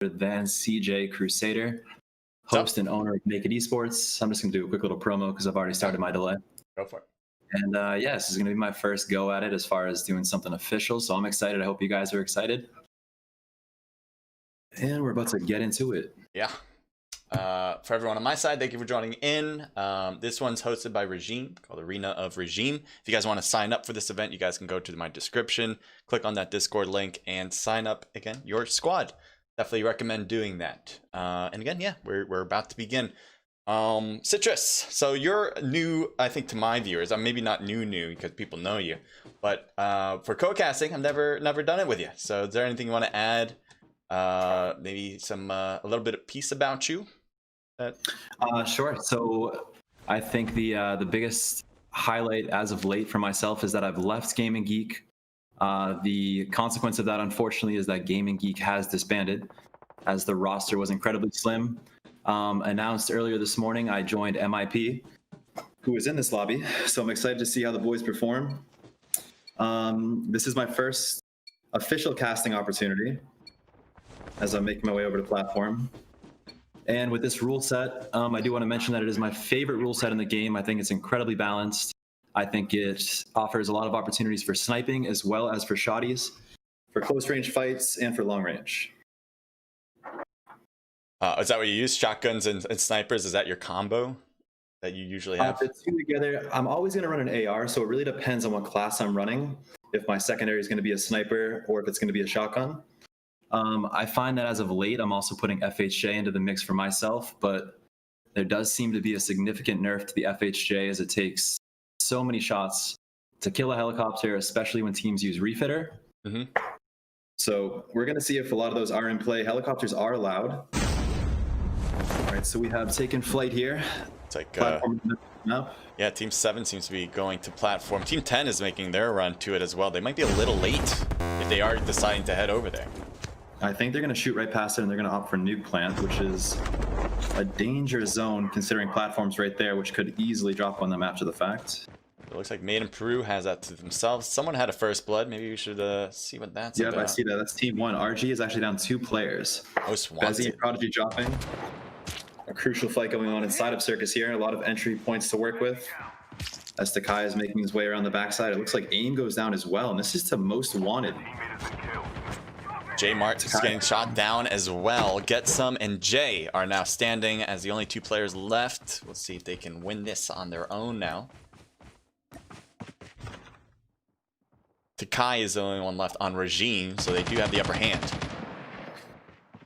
other than CJ Crusader, host and owner of Naked Esports. I'm just going to do a quick little promo because I've already started my delay. Go for it. And yeah, this is going to be my first go at it as far as doing something official. So I'm excited. I hope you guys are excited. And we're about to get into it. Yeah. For everyone on my side, thank you for joining in. This one's hosted by Regime, called Arena of Regime. If you guys want to sign up for this event, you guys can go to my description, click on that Discord link, and sign up, again, your squad. Definitely recommend doing that. And again, yeah, we're about to begin. Citrus, so you're new, I think, to my viewers. I'm maybe not new because people know you, but for co-casting, I've never done it with you. So is there anything you want to add? Maybe some a little bit of piece about you? Sure. So I think the biggest highlight as of late for myself is that I've left Gaming Geek. The consequence of that, unfortunately, is that Gaming Geek has disbanded as the roster was incredibly slim. Announced earlier this morning, I joined MIP, who is in this lobby. So I'm excited to see how the boys perform. This is my first official casting opportunity as I'm making my way over to platform. And with this rule set, I do want to mention that it is my favorite rule set in the game. I think it's incredibly balanced. I think it offers a lot of opportunities for sniping as well as for shotties, for close range fights, and for long range. Is that what you use? Shotguns and snipers? Is that your combo that you usually have? The two together, I'm always going to run an AR, so it really depends on what class I'm running, if my secondary is going to be a sniper or if it's going to be a shotgun. I find that as of late, I'm also putting FHJ into the mix for myself, but there does seem to be a significant nerf to the FHJ as it takes so many shots to kill a helicopter, especially when teams use refitter. Mm-hmm. So we're going to see if a lot of those are in play. Helicopters are allowed. All right, so we have taken flight here. It's like, yeah, Team 7 seems to be going to platform. Team 10 is making their run to it as well. They might be a little late if they are deciding to head over there. I think they're going to shoot right past it, and they're going to opt for nuke plant, which is a danger zone considering platforms right there, which could easily drop on them after the fact. It looks like Made in Peru has that to themselves. Someone had a first blood. Maybe we should see what that's about. Yeah, I see that. That's Team 1. RG is actually down 2 players. Most wanted. Bezzy and Prodigy dropping. A crucial fight going on inside of Circus here. A lot of entry points to work with. As Takai is making his way around the backside, it looks like aim goes down as well, and this is to Most Wanted. J Mart is getting shot down as well. Get Some and Jay are now standing as the only 2 players left. We'll see if they can win this on their own now. Takai is the only one left on Regime, so they do have the upper hand.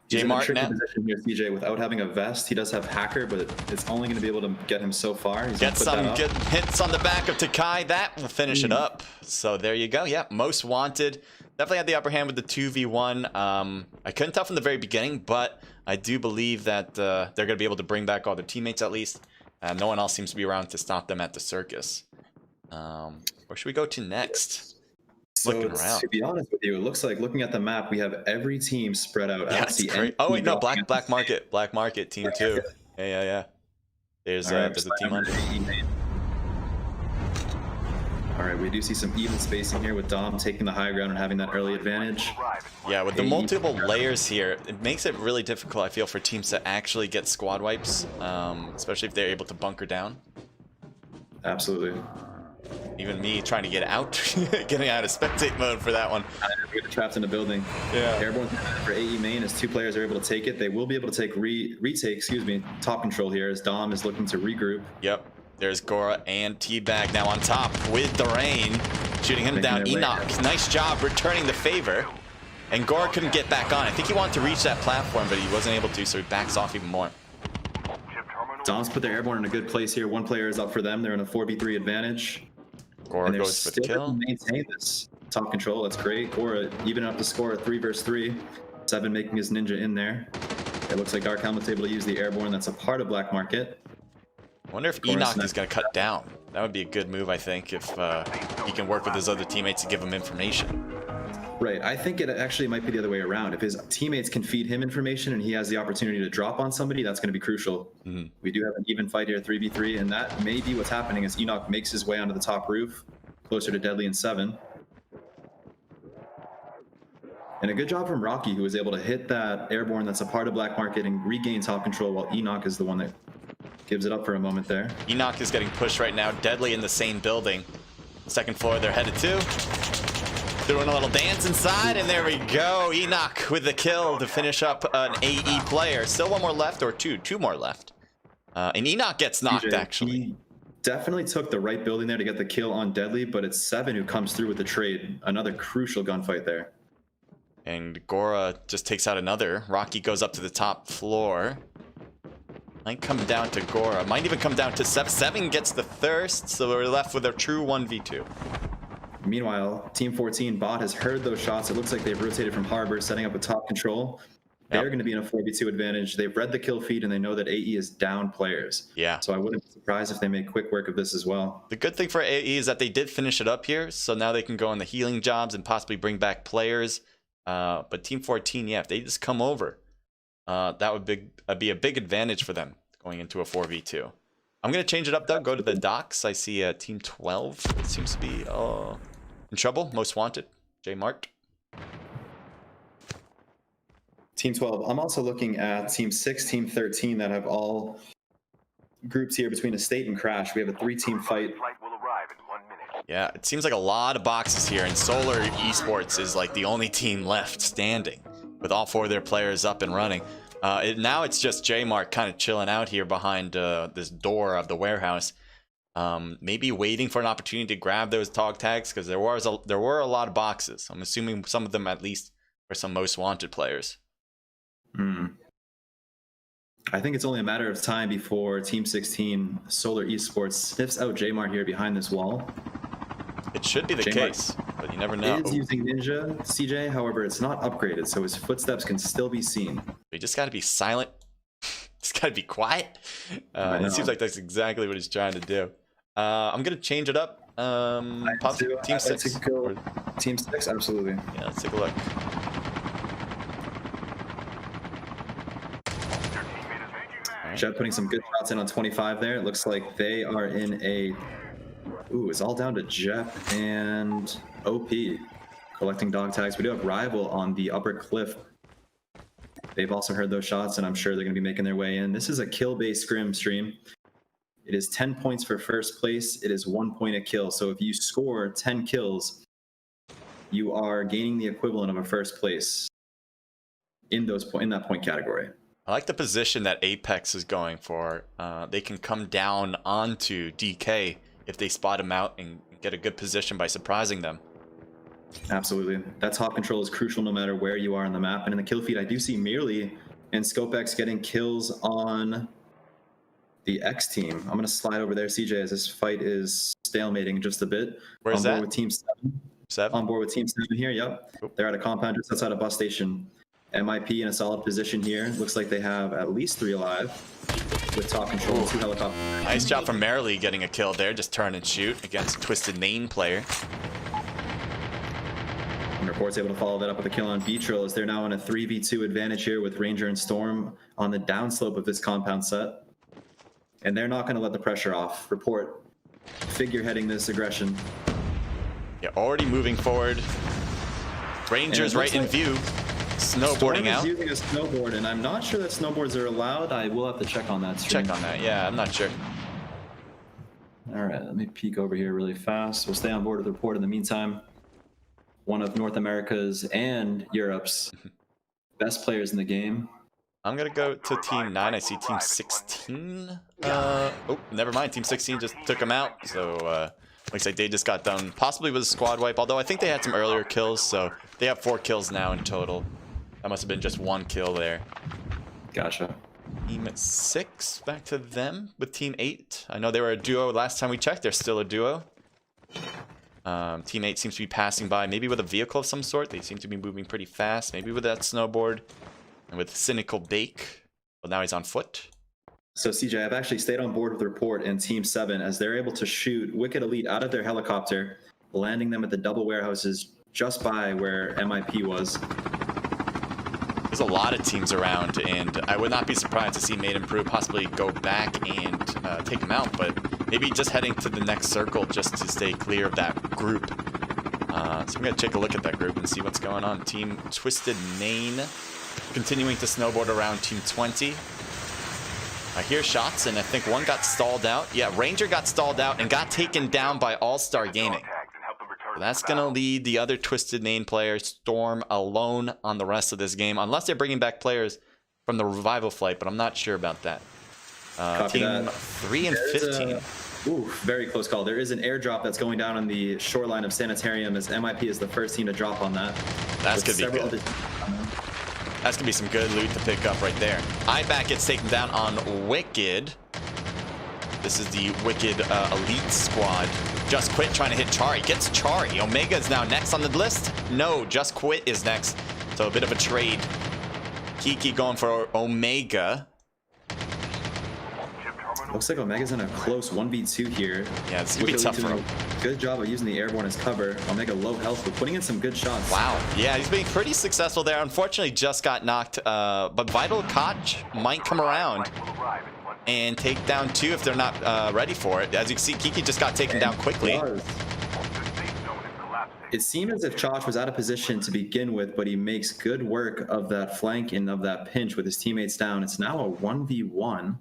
J Mart now position here, CJ, without having a vest. He does have hacker, but it's only going to be able to get him so far. Get Some good hits on the back of Takai. That will finish it up. So there you go. Yeah, Most Wanted. Definitely had the upper hand with the 2v1. I couldn't tell from the very beginning, but I do believe that they're going to be able to bring back all their teammates at least. No one else seems to be around to stop them at the circus. Where should we go to next? So to be honest with you, it looks like looking at the map, we have every team spread out. Yeah, it's great. Oh wait, no, Black Market team 2. Yeah. There's a team under. All right, we do see some even spacing here with Dom taking the high ground and having that early advantage. Yeah, with the multiple layers here, it makes it really difficult, I feel, for teams to actually get squad wipes, especially if they're able to bunker down. Absolutely. Even me trying to get out, getting out of spectate mode for that one. We're trapped in the building. Yeah. Airborne for AE main as 2 players are able to take it. They will be able to take retake, top control here as Dom is looking to regroup. Yep. There's Gora and Teabag now on top with the rain, shooting him down. Enoch, nice job returning the favor. And Gora couldn't get back on. I think he wanted to reach that platform, but he wasn't able to, so he backs off even more. Dom's put their airborne in a good place here. 1 player is up for them. They're in a 4v3 advantage. Gora goes for the kill. Maintain this top control. That's great. Gora even up to score a 3 versus 3. 7 making his ninja in there. It looks like Dark Helmet's able to use the airborne. That's a part of Black Market. I wonder if Enoch is going to cut down. That would be a good move, I think, if he can work with his other teammates to give him information. Right. I think it actually might be the other way around. If his teammates can feed him information and he has the opportunity to drop on somebody, that's going to be crucial. Mm-hmm. We do have an even fight here, 3v3, and that may be what's happening as Enoch makes his way onto the top roof, closer to Deadly and 7. And a good job from Rocky, who was able to hit that airborne that's a part of Black Market and regain top control, while Enoch is the one that gives it up for a moment there. Enoch is getting pushed right now. Deadly in the same building. Second floor they're headed to. Doing a little dance inside, and there we go. Enoch with the kill to finish up an AE player. Still one more left, or two more left. And Enoch gets knocked, CJ, actually. He definitely took the right building there to get the kill on Deadly, but it's Seven who comes through with the trade. Another crucial gunfight there. And Gora just takes out another. Rocky goes up to the top floor. Might come down to Gora. Might even come down to Seven. Seven gets the thirst, so we're left with a true 1v2. Meanwhile, Team 14 bot has heard those shots. It looks like they've rotated from Harbor, setting up a top control. They're going to be in a 4v2 advantage. They've read the kill feed, and they know that AE is down players. Yeah. So I wouldn't be surprised if they make quick work of this as well. The good thing for AE is that they did finish it up here, so now they can go on the healing jobs and possibly bring back players. But Team 14, yeah, if they just come over, that would be a big advantage for them going into a 4v2. I'm going to change it up, though. Go to the docks. I see Team 12. It seems to be in trouble. Most wanted. J Mart. Team 12. I'm also looking at Team 6, Team 13 that have all groups here between Estate and Crash. We have a 3-team fight. Yeah, it seems like a lot of boxes here, and Solar Esports is like the only team left standing with all 4 of their players up and running. Now it's just J-Mark kind of chilling out here behind this door of the warehouse, maybe waiting for an opportunity to grab those dog tags, because there were a lot of boxes. I'm assuming some of them at least are some most wanted players. I think it's only a matter of time before Team 16 Solar Esports sniffs out J-Mart here behind this wall. It should be the case, but you never know. Is using Ninja CJ, however, it's not upgraded, so his footsteps can still be seen. You just got to be silent. Just got to be quiet. It seems like that's exactly what he's trying to do. I'm gonna change it up. Team 6. Like to go Team 6, absolutely. Yeah, let's take a look. Jeb putting some good shots in on 25 there. It looks like they are in a... Ooh, it's all down to Jeb and OP collecting dog tags. We do have Rival on the upper cliff. They've also heard those shots, and I'm sure they're going to be making their way in. This is a kill-based scrim stream. It is 10 points for first place. It is 1 point a kill. So if you score 10 kills, you are gaining the equivalent of a first place in that point category. I like the position that Apex is going for. They can come down onto DK if they spot him out and get a good position by surprising them. Absolutely. That top control is crucial no matter where you are on the map. And in the kill feed, I do see Merely and ScopeX getting kills on the X team. I'm going to slide over there, CJ, as this fight is stalemating just a bit. Where's that? On board with Team 7. On board with Team 7 here, yep. Oop. They're at a compound just outside a bus station. MIP in a solid position here. Looks like they have at least 3 alive with top control and 2 helicopters. Nice job from Merely getting a kill there. Just turn and shoot against Twisted Name player. And Report's able to follow that up with a kill on Beatrill as they're now in a 3v2 advantage here with Ranger and Storm on the downslope of this compound set. And they're not going to let the pressure off. Report figureheading this aggression. Yeah, already moving forward. Rangers right in view. Snowboarding out. Using a snowboard, and I'm not sure that snowboards are allowed. I will have to check on that stream. Check on that. Yeah, I'm not sure. All right, let me peek over here really fast. We'll stay on board with the report in the meantime. One of North America's and Europe's best players in the game. I'm gonna go to Team 9. I see Team 16. Oh, never mind. Team 16 just took him out. So looks like they just got done, possibly with a squad wipe. Although I think they had some earlier kills, so they have 4 kills now in total. That must have been just 1 kill there. Gotcha. Team 6, back to them with Team 8. I know they were a duo last time we checked. They're still a duo. Team 8 seems to be passing by, maybe with a vehicle of some sort. They seem to be moving pretty fast, maybe with that snowboard. And with Cynical Bake, well, now he's on foot. So CJ, I've actually stayed on board with the report and Team 7 as they're able to shoot Wicked Elite out of their helicopter, landing them at the double warehouses just by where MIP was. There's a lot of teams around, and I would not be surprised to see Made Improve possibly go back and take him out, but maybe just heading to the next circle just to stay clear of that group. So I'm going to take a look at that group and see what's going on. Team Twisted Main continuing to snowboard around Team 20. I hear shots, and I think one got stalled out. Yeah, Ranger got stalled out and got taken down by All-Star Gaming. So that's going to lead the other Twisted Main player, Storm, alone on the rest of this game. Unless they're bringing back players from the revival flight, but I'm not sure about that. Team 3 and 15. Ooh, very close call. There is an airdrop that's going down on the shoreline of Sanitarium, as MIP is the first team to drop on that. That's going to be good. That's going to be some good loot to pick up right there. IBAC gets taken down on Wicked. This is the Wicked Elite Squad. Just Quit trying to hit Chari. Gets Chari. Omega is now next on the list. No, Just Quit is next. So a bit of a trade. Kiki going for Omega. Looks like Omega's in a close 1v2 here. Yeah, it's going to be tough for him. Good job of using the airborne as cover. Omega low health, but putting in some good shots. Wow. Yeah, he's being pretty successful there. Unfortunately, just got knocked. But Vital Koch might come around and take down 2 if they're not ready for it. As you can see, Kiki just got taken down quickly. It seemed as if Choch was out of position to begin with, but he makes good work of that flank and of that pinch with his teammates down. It's now a 1v1.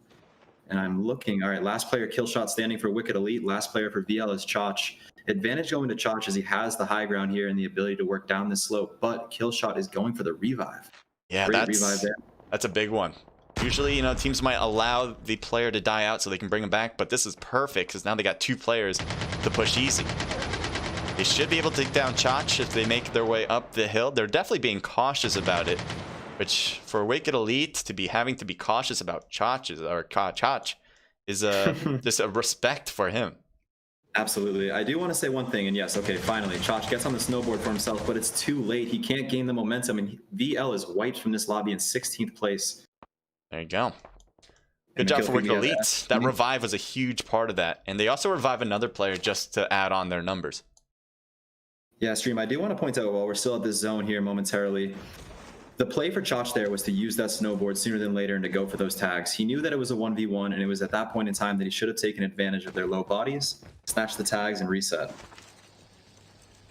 And I'm looking, all right, last player kill shot standing for Wicked Elite. Last player for VL is Choch. Advantage going to Choch as he has the high ground here and the ability to work down the slope, but kill shot is going for the revive. Yeah, that's a big one. Usually, you know, teams might allow the player to die out so they can bring him back, but this is perfect because now they got 2 players to push easy. They should be able to take down Choch if they make their way up the hill. They're definitely being cautious about it. Which, for Wicked Elite to be having to be cautious about Choch is just a respect for him. Absolutely. I do want to say one thing, and yes, okay, finally, Choch gets on the snowboard for himself, but it's too late. He can't gain the momentum, and VL is wiped from this lobby in 16th place. There you go. Good job for Wicked Elite. That revive was a huge part of that, and they also revive another player just to add on their numbers. Yeah, Stream, I do want to point out, while we're still at this zone here momentarily, the play for Choch there was to use that snowboard sooner than later and to go for those tags. He knew that it was a 1v1, and it was at that point in time that he should have taken advantage of their low bodies, snatched the tags, and reset.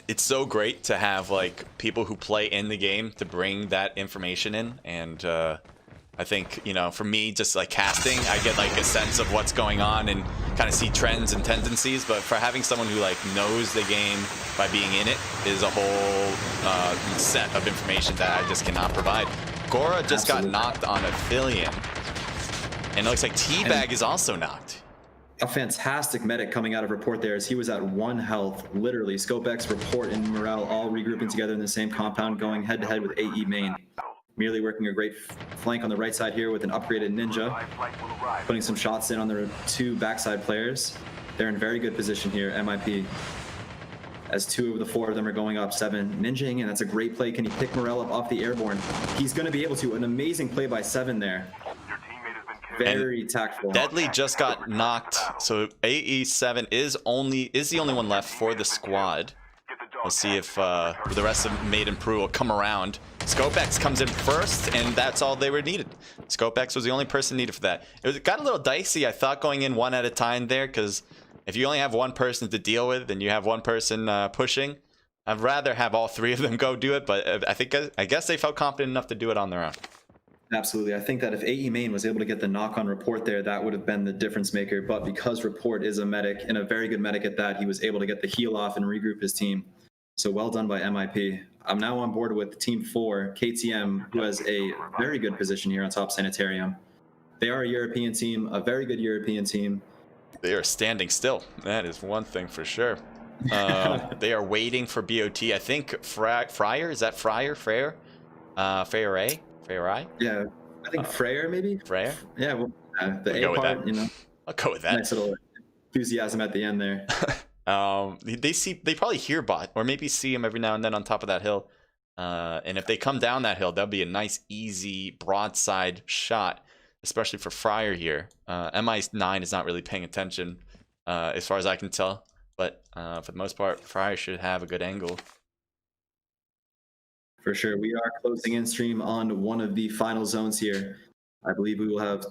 It's so great to have like people who play in the game to bring that information in, and I think, you know, for me, just like casting, I get like a sense of what's going on and kind of see trends and tendencies. But for having someone who like knows the game by being in it is a whole set of information that I just cannot provide. Gora just got knocked on a Phillion, and it looks like Teabag is also knocked. A fantastic medic coming out of Report there as he was at 1 health, literally. ScopeX, Report, and Morale all regrouping together in the same compound, going head-to-head with AE main. Merely working a great flank on the right side here with an upgraded Ninja. Putting some shots in on the 2 backside players. They're in very good position here, MIP. As 2 of the 4 of them are going up 7. Ninjaing, and that's a great play. Can he pick Morel up off the airborne? He's going to be able to. An amazing play by 7 there. Very tactful. Deadly just got knocked, so AE7 is the only one left for the squad. We'll see if the rest of Maiden Prue will come around. ScopeX comes in first, and that's all they were needed. ScopeX was the only person needed for that. It got a little dicey, I thought, going in 1 at a time there, because if you only have 1 person to deal with and you have 1 person pushing, I'd rather have all 3 of them go do it, but I guess they felt confident enough to do it on their own. Absolutely. I think that if AE Main was able to get the knock on Report there, that would have been the difference maker. But because Report is a medic, and a very good medic at that, he was able to get the heal off and regroup his team. So well done by MIP. I'm now on board with Team 4, KTM, who has a very good position here on top Sanitarium. They are a European team, a very good European team. They are standing still. That is one thing for sure. They are waiting for BOT. I think Fryer, is that Fryer? Freyr? Freyr? Yeah, I think Freyr maybe? Freyr? Yeah, well, the A part, you know. I'll go with that. Nice little enthusiasm at the end there. They probably hear bot, or maybe see him every now and then on top of that hill. And if they come down that hill, that'll be a nice, easy broadside shot, especially for Fryer here. MI9 is not really paying attention, as far as I can tell. But for the most part, Fryer should have a good angle. For sure. We are closing in stream on one of the final zones here. I believe we will have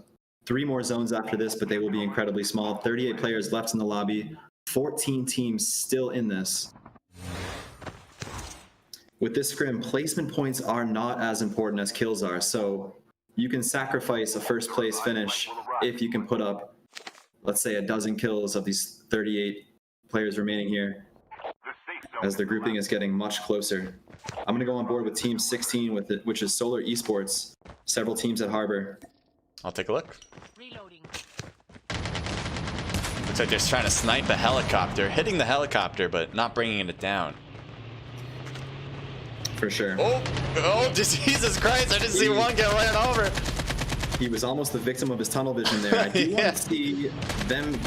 3 more zones after this, but they will be incredibly small. 38 players left in the lobby. 14 teams still in this. with this scrim, placement points are not as important as kills are. So you can sacrifice a first place finish if you can put up, let's say, 12 kills of these 38 players remaining here, as the grouping is getting much closer. I'm going to go on board with Team 16, with it, which is Solar Esports. Several teams at Harbor. I'll take a look. Looks like they're trying to snipe the helicopter, hitting the helicopter, but not bringing it down. For sure. Oh, Jesus Christ, I didn't see one get ran over. He was almost the victim of his tunnel vision there. I do want to see them.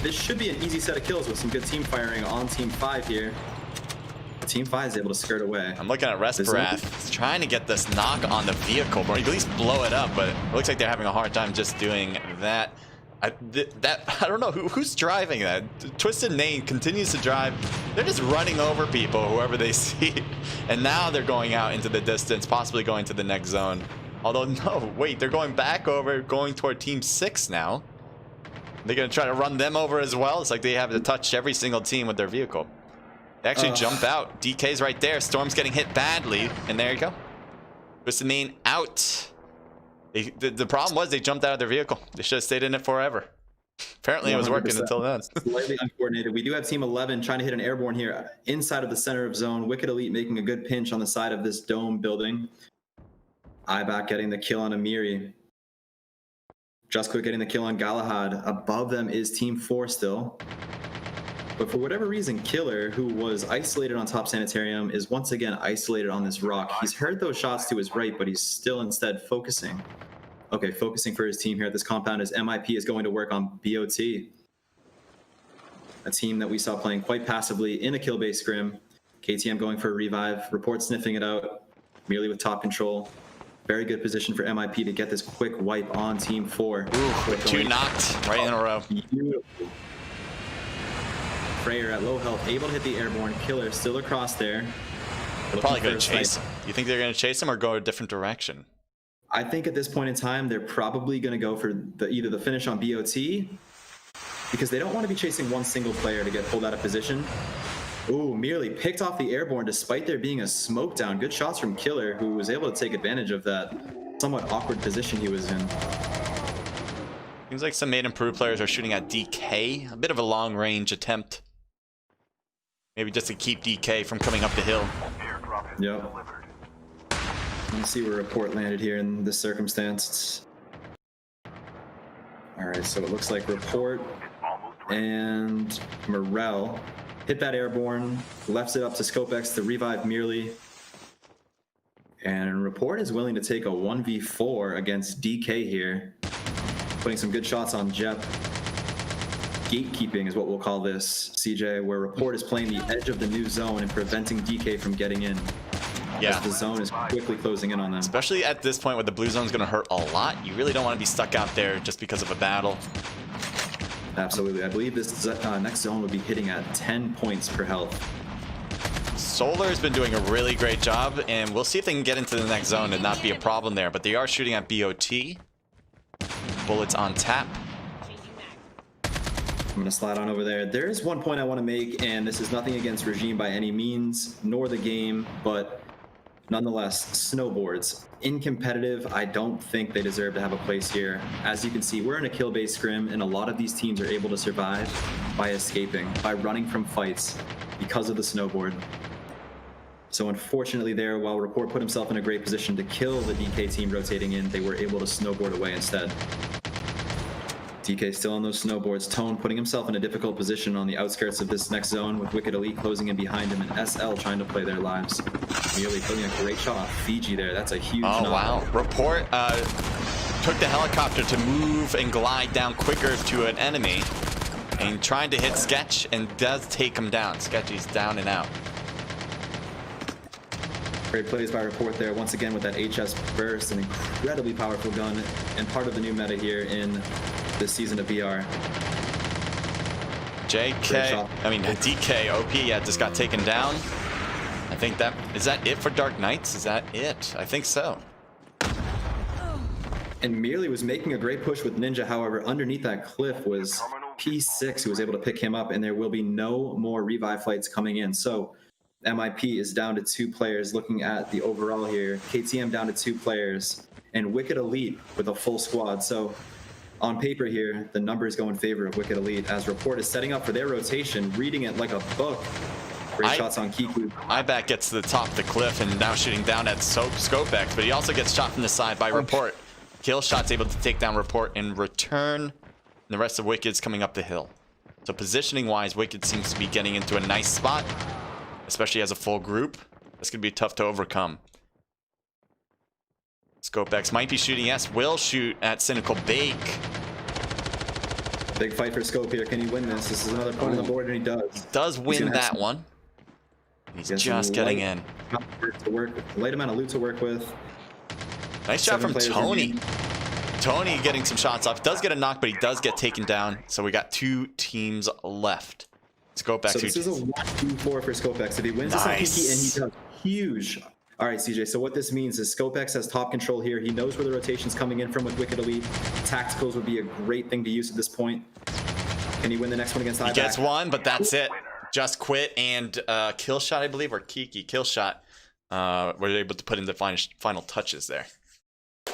This should be an easy set of kills with some good team firing on Team 5 here. Team 5 is able to skirt away. I'm looking at Respirath. He's trying to get this knock on the vehicle, or at least blow it up, but it looks like they're having a hard time just doing that. I don't know who's driving that. Twisted Nate continues to drive. They're just running over people, whoever they see, and now they're going out into the distance, possibly going to the next zone. Although no, wait, they're going back over, going toward Team 6 now. They're gonna try to run them over as well. It's like they have to touch every single team with their vehicle. They actually jump out. DK's right there. Storm's getting hit badly, and there you go. Twisted Nate out. The problem was they jumped out of their vehicle. They should have stayed in it forever. Apparently 100%. It was working until then. Slightly uncoordinated. We do have Team 11 trying to hit an airborne here inside of the center of zone. Wicked Elite making a good pinch on the side of this dome building. Ibak getting the kill on Amiri. Just Quick getting the kill on Galahad. Above them is Team 4 still. But for whatever reason, Killer, who was isolated on top Sanitarium, is once again isolated on this rock. He's heard those shots to his right, but he's still instead focusing. Okay, focusing for his team here at this compound as MIP is going to work on BOT. A team that we saw playing quite passively in a kill-based scrim. KTM going for a revive. Report sniffing it out, merely with top control. Very good position for MIP to get this quick wipe on Team 4. Ooh, with 2 knocked right in a row. Beautiful. Freyer at low health, able to hit the airborne. Killer still across there. They're probably going to chase him. You think they're going to chase him or go a different direction? I think at this point in time, they're probably going to go for either the finish on BOT, because they don't want to be chasing one single player to get pulled out of position. Ooh, merely picked off the airborne despite there being a smoke down. Good shots from Killer, who was able to take advantage of that somewhat awkward position he was in. Seems like some Made Improved players are shooting at DK. A bit of a long range attempt. Maybe just to keep DK from coming up the hill. Yep. Let's see where Report landed here in this circumstance. All right, so it looks like Report and Morel hit that airborne, left it up to ScopeX to revive merely. And Report is willing to take a 1v4 against DK here. Putting some good shots on Jep. Gatekeeping is what we'll call this, CJ, where Report is playing the edge of the new zone and preventing DK from getting in. Yeah. As the zone is quickly closing in on them. Especially at this point where the blue zone is going to hurt a lot. You really don't want to be stuck out there just because of a battle. Absolutely. I believe this next zone will be hitting at 10 points per health. Solar has been doing a really great job, and we'll see if they can get into the next zone and not be a problem there. But they are shooting at BOT. Bullets on tap. I'm going to slide on over there. There is one point I want to make, and this is nothing against Regime by any means, nor the game, but nonetheless, snowboards. In competitive, I don't think they deserve to have a place here. As you can see, we're in a kill-based scrim, and a lot of these teams are able to survive by escaping, by running from fights because of the snowboard. So unfortunately there, while Report put himself in a great position to kill the DK team rotating in, they were able to snowboard away instead. DK still on those snowboards. Tone putting himself in a difficult position on the outskirts of this next zone with Wicked Elite closing in behind him and SL trying to play their lives. Merely putting a great shot off Fiji there. That's a huge knock. Wow. Report took the helicopter to move and glide down quicker to an enemy and trying to hit Sketch and does take him down. Sketchy's down and out. Great plays by Report there once again with that HS burst, an incredibly powerful gun and part of the new meta here in this season of VR. DK, OP, yeah, just got taken down. I think is that it for Dark Knights? Is that it? I think so. And Merely was making a great push with Ninja. However, underneath that cliff was P6 who was able to pick him up, and there will be no more revive flights coming in. So MIP is down to 2 players. Looking at the overall here, KTM down to 2 players, and Wicked Elite with a full squad. So on paper here, the numbers go in favor of Wicked Elite as Report is setting up for their rotation, reading it like a book. Great shots on Kiku. Iback gets to the top of the cliff and now shooting down at Scopex, but he also gets shot from the side by Report. Kill shot's able to take down Report in return, and the rest of Wicked's coming up the hill. So positioning wise, Wicked seems to be getting into a nice spot, especially as a full group. This could be tough to overcome. Scopex might be shooting, yes, will shoot at Cynical Bake. Big fight for Scope here. Can he win this? This is another point on the board, and he does. He does win that one. He's just getting in. Light amount of loot to work with. Nice shot from Tony. Tony getting some shots off. Does get a knock, but he does get taken down. So we got 2 teams left. Scopex. So this is a 1-2-4 for Scopex. If he wins this on PK, and he does huge. All right, CJ, so what this means is Scopex has top control here. He knows where the rotation's coming in from with Wicked Elite. Tacticals would be a great thing to use at this point. Can he win the next one against Iback? He gets one, but that's it. Just quit and kill shot, I believe, or Kiki kill shot. Were able to put in the final touches there.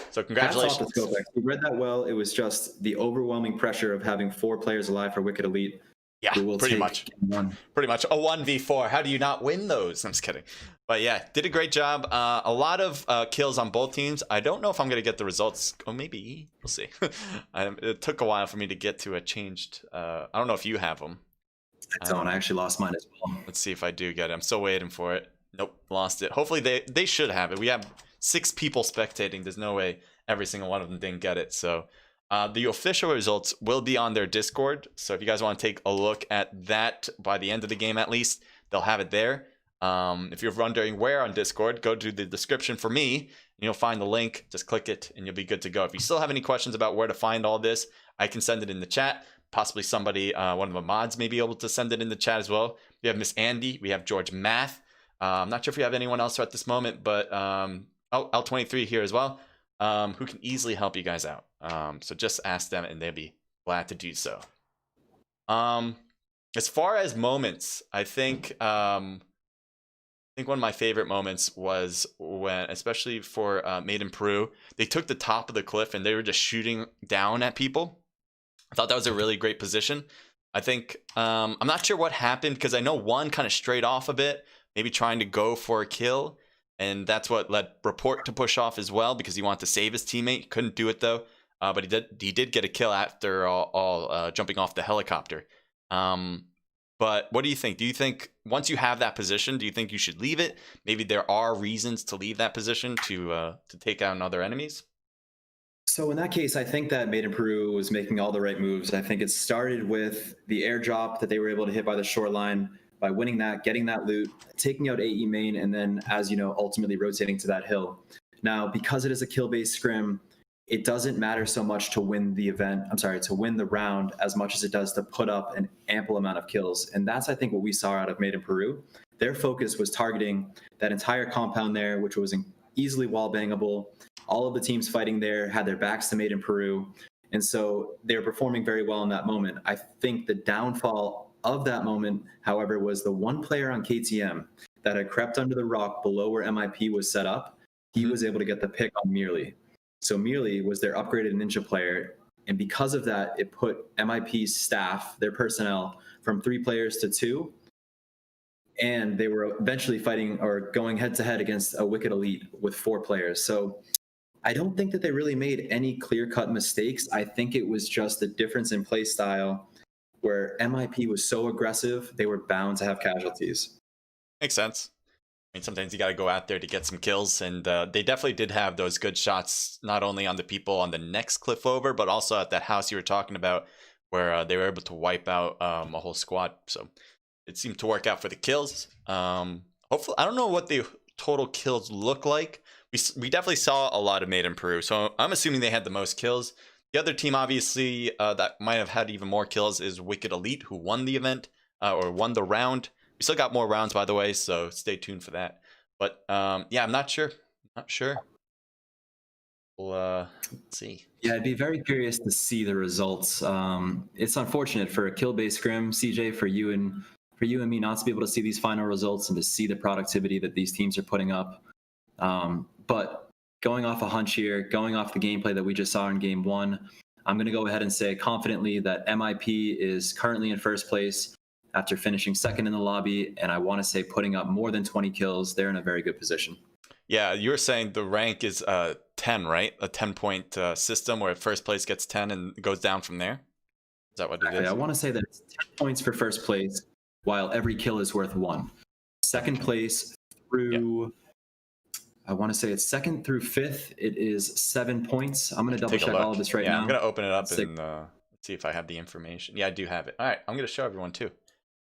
So congratulations. Hats off to Scopex. He read that well. It was just the overwhelming pressure of having 4 players alive for Wicked Elite. Yeah, pretty much. Pretty much a 1v4. How do you not win those? I'm just kidding. But yeah, did a great job. A lot of kills on both teams. I don't know if I'm going to get the results. Oh, maybe. We'll see. It took a while for me to get to a changed. I don't know if you have them. I don't. I actually lost mine as well. Let's see if I do get it. I'm still waiting for it. Nope, lost it. Hopefully they should have it. We have 6 people spectating. There's no way every single one of them didn't get it. So the official results will be on their Discord. So if you guys want to take a look at that by the end of the game, at least, they'll have it there. If you're wondering where on Discord, go to the description for me, and you'll find the link. Just click it, and you'll be good to go. If you still have any questions about where to find all this, I can send it in the chat. Possibly somebody, one of the mods may be able to send it in the chat as well. We have Miss Andy. We have George Math. I'm not sure if we have anyone else at this moment, but L23 here as well, who can easily help you guys out. So just ask them, and they'll be glad to do so. As far as moments, I think one of my favorite moments was when, especially for Made in Peru, they took the top of the cliff and they were just shooting down at people. I thought that was a really great position. I think, I'm not sure what happened because I know one kind of strayed off a bit, maybe trying to go for a kill. And that's what led Report to push off as well because he wanted to save his teammate. He couldn't do it though. But he did get a kill after all jumping off the helicopter. But what do you think? Do you think once you have that position, do you think you should leave it? Maybe there are reasons to leave that position to take out other enemies? So in that case, I think that Made in Peru was making all the right moves. I think it started with the airdrop that they were able to hit by the shoreline, by winning that, getting that loot, taking out AE main, and then, as you know, ultimately rotating to that hill. Now, because it is a kill-based scrim, it doesn't matter so much to win the event, to win the round as much as it does to put up an ample amount of kills. And that's, I think, what we saw out of Made in Peru. Their focus was targeting that entire compound there, which was easily wall-bangable. All of the teams fighting there had their backs to Made in Peru. And so they were performing very well in that moment. I think the downfall of that moment, however, was the one player on KTM that had crept under the rock below where MIP was set up. He was able to get the pick on Merely. So Merely was their upgraded ninja player. And because of that, it put MIP's staff, their personnel, from 3 players to 2. And they were eventually fighting or going head to head against a Wicked Elite with 4 players. So I don't think that they really made any clear-cut mistakes. I think it was just the difference in play style where MIP was so aggressive, they were bound to have casualties. Makes sense. I mean, sometimes you got to go out there to get some kills, and they definitely did have those good shots, not only on the people on the next cliff over, but also at that house you were talking about, where they were able to wipe out a whole squad. So it seemed to work out for the kills. Hopefully, I don't know what the total kills look like. We definitely saw a lot of Made in Peru, so I'm assuming they had the most kills. The other team, obviously, that might have had even more kills is Wicked Elite, who won the event, or won the round. We still got more rounds, by the way, so stay tuned for that. But yeah, I'm not sure. We'll see. Yeah, I'd be very curious to see the results. It's unfortunate for a kill-based scrim, CJ, for you and for you and me not to be able to see these final results and to see the productivity that these teams are putting up. But going off a hunch here, going off the gameplay that we just saw in game 1, I'm going to go ahead and say confidently that MIP is currently in first place after finishing second in the lobby, and I want to say putting up more than 20 kills. They're in a very good position. Yeah, you were saying the rank is 10, right? A 10-point system where first place gets 10 and goes down from there? Is that what it is? I want to say that it's 10 points for first place, while every kill is worth 1. Second place through... Yeah. I want to say it's second through 5th. It is 7 points. I'm going to double check all of this right now. I'm going to open it up and see if I have the information. Yeah, I do have it. All right, I'm going to show everyone too.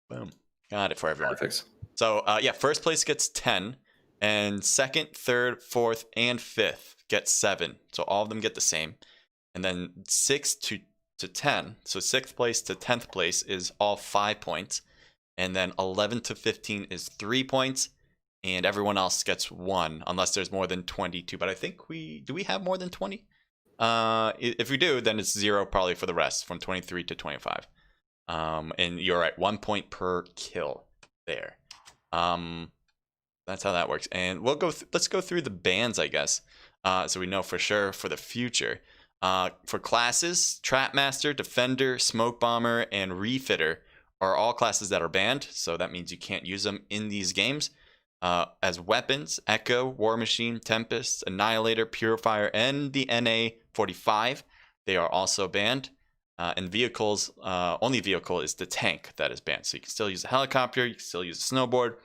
Boom. Got it for everyone. Perfect. So, yeah, first place gets 10, and second, third, fourth, and 5th get 7. So all of them get the same. And then 6th to 10, so 6th place to 10th place is all 5 points. And then 11 to 15 is 3 points. And everyone else gets 1 unless there's more than 22. But I think do we have more than 20? If we do, then it's 0 probably for the rest from 23 to 25. And you're at 1 point per kill there. That's how that works. And we'll go. Let's go through the bans, I guess, so we know for sure for the future. For classes, Trapmaster, Defender, Smoke Bomber, and Refitter are all classes that are banned. So that means you can't use them in these games. As weapons, Echo, War Machine, Tempest, Annihilator, Purifier, and the NA-45, they are also banned. And vehicles, only vehicle is the tank that is banned. So you can still use a helicopter, you can still use a snowboard,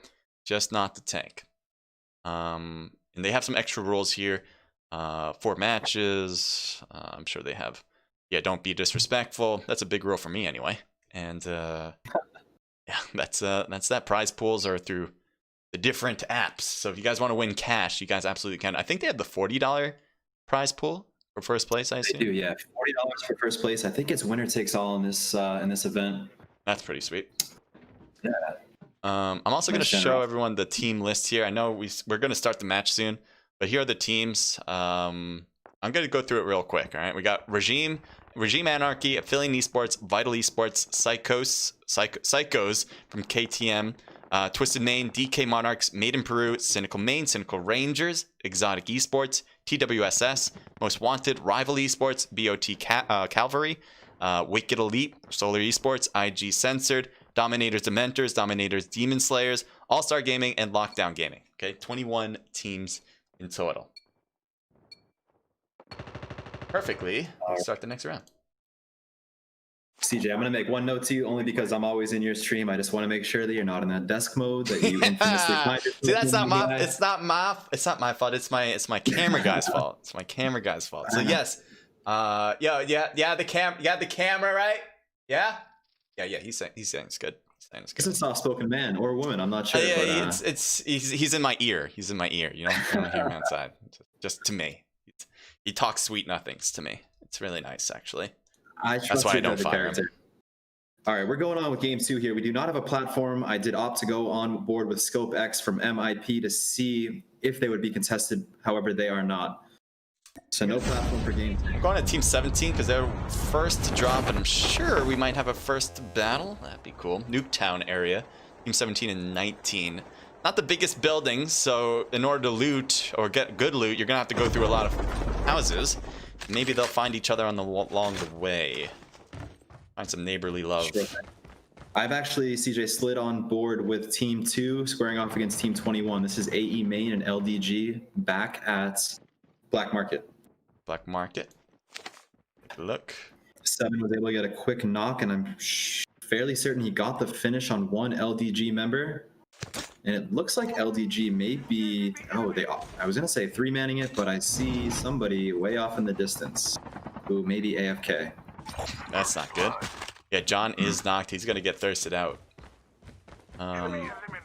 just not the tank. And they have some extra rules here for matches. I'm sure they have, yeah, don't be disrespectful. That's a big rule for me anyway. And yeah, that's that. Prize pools are through the different apps. So if you guys want to win cash, you guys absolutely can. I think they have the $40 prize pool for first place, I assume. They do, yeah. $40 for first place. I think it's winner takes all in this event. That's pretty sweet. Yeah. I'm also going to show everyone the team list here. I know we're going to start the match soon, but here are the teams. I'm going to go through it real quick. All right, we got Regime Anarchy, Affiliate Esports, Vital Esports, Psychos from KTM, Twisted Main, DK Monarchs, Made in Peru, Cynical Main, Cynical Rangers, Exotic Esports, TWSS, Most Wanted, Rival Esports, BOT Calvary, Wicked Elite, Solar Esports, IG Censored, Dominators Dementors, Dominators Demon Slayers, All-Star Gaming, and Lockdown Gaming. Okay, 21 teams in total. Perfectly. Let's start the next round. CJ, I'm going to make one note to you only because I'm always in your stream. I just want to make sure that you're not in that desk mode that you infamously find yourself. See, that's not my it's not my fault. It's my camera guy's fault. It's my camera guy's fault. So yes. The camera, right? Yeah? Yeah, he's saying it's good. It's a soft-spoken man or woman, I'm not sure. Yeah, but, he's in my ear. He's in my ear. You don't hear him outside. Just to me. He talks sweet nothings to me. It's really nice, actually. That's why I don't fire him. All right, we're going on with game 2 here. We do not have a platform. I did opt to go on board with Scope X from MIP to see if they would be contested. However, they are not. So no platform for game 2. I'm going to Team 17 because they're first to drop, and I'm sure we might have a first battle. That'd be cool. Nuketown area. Team 17 and 19. Not the biggest buildings, so in order to loot or get good loot, you're going to have to go through a lot of houses. Maybe they'll find each other along the way. Find some neighborly love. Sure. I've actually, CJ, slid on board with Team 2, squaring off against Team 21. This is AE Main and LDG back at Black Market. Black Market. Look. 7 was able to get a quick knock, and I'm fairly certain he got the finish on one LDG member. And it looks like LDG may be... I was going to say 3-manning it, but I see somebody way off in the distance who may be AFK. That's not good. Yeah, John is knocked. He's going to get thirsted out.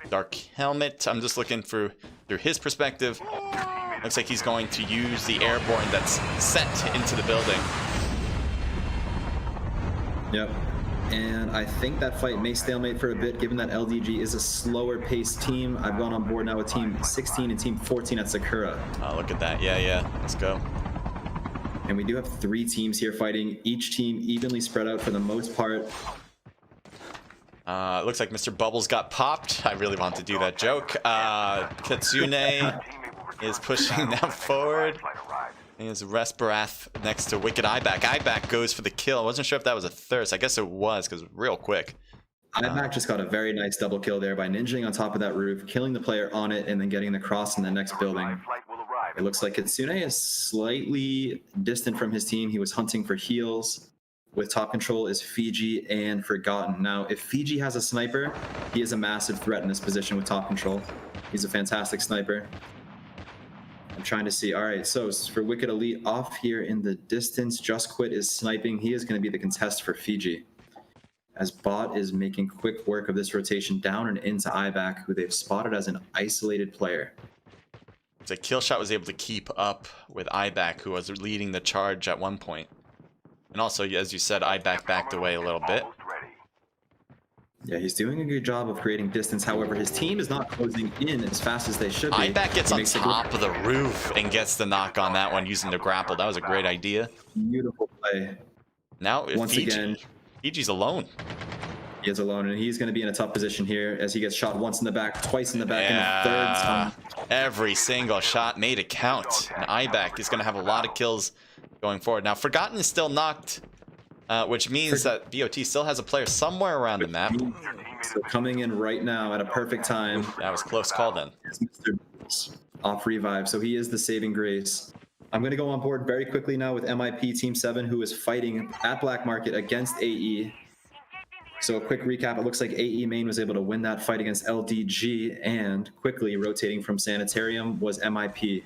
Dark Helmet. I'm just looking through his perspective. Looks like he's going to use the airborne that's set into the building. Yep. And I think that fight may stalemate for a bit, given that LDG is a slower-paced team. I've gone on board now with Team 16 and Team 14 at Sakura. Oh, look at that. Yeah. Let's go. And we do have 3 teams here fighting, each team evenly spread out for the most part. Looks like Mr. Bubbles got popped. I really want to do that joke. Kitsune is pushing now forward. Is Respirath next to Wicked Eyeback. Eyeback goes for the kill. I wasn't sure if that was a thirst. I guess it was, because real quick. Eyeback just got a very nice double kill there by ninjing on top of that roof, killing the player on it, and then getting the cross in the next building. It looks like Kitsune is slightly distant from his team. He was hunting for heals. With top control is Fiji and Forgotten. Now, if Fiji has a sniper, he is a massive threat in this position with top control. He's a fantastic sniper. I'm trying to see. All right, so for Wicked Elite, off here in the distance, Just Quit is sniping. He is going to be the contest for Fiji, as Bot is making quick work of this rotation down and into Eyeback, who they've spotted as an isolated player. The kill shot was able to keep up with Eyeback, who was leading the charge at one point. And also, as you said, Eyeback backed away a little bit. Yeah, he's doing a good job of creating distance. However, his team is not closing in as fast as they should be. Eyeback gets on top of the roof and gets the knock on that one using the grapple. That was a great idea. Beautiful play. Now, Once again, Fiji's alone. He is alone, and he's going to be in a tough position here as he gets shot once in the back, twice in the back, and a third time. Every single shot made it count. And Eyeback is going to have a lot of kills going forward. Now, Forgotten is still knocked, which means that BOT still has a player somewhere around the map. So coming in right now at a perfect time. That was close call then. Mr. Off revive, so he is the saving grace. I'm going to go on board very quickly now with MIP Team 7, who is fighting at Black Market against AE. So a quick recap, it looks like AE main was able to win that fight against LDG, and quickly rotating from Sanitarium was MIP.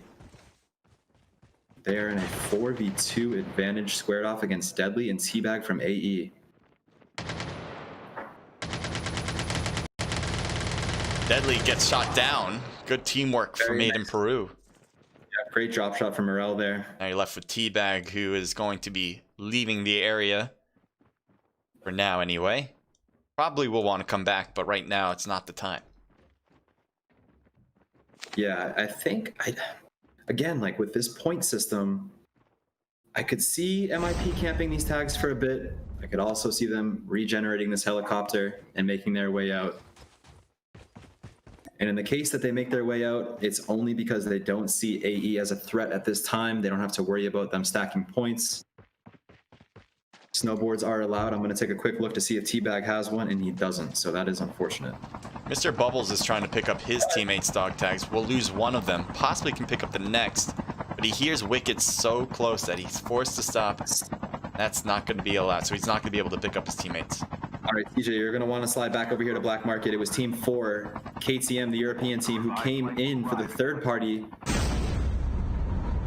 They're in a 4v2 advantage squared off against Deadly and Teabag from AE. Deadly gets shot down. Good teamwork from Made in Peru. Yeah, great drop shot from Morel there. Now you're left with Teabag, who is going to be leaving the area. For now, anyway. Probably will want to come back, but right now it's not the time. Yeah, I think again, like with this point system, I could see MIP camping these tags for a bit. I could also see them regenerating this helicopter and making their way out. And in the case that they make their way out, it's only because they don't see AE as a threat at this time. They don't have to worry about them stacking points. Snowboards are allowed. I'm going to take a quick look to see if Teabag has one, and he doesn't, so that is unfortunate. Mr. Bubbles is trying to pick up his teammates' dog tags. We'll lose one of them, possibly can pick up the next, but he hears Wicked so close that he's forced to stop. That's not going to be allowed, so he's not going to be able to pick up his teammates. All right, TJ, you're going to want to slide back over here to Black Market. It was Team 4, KTM, the European team, who came in for the third party,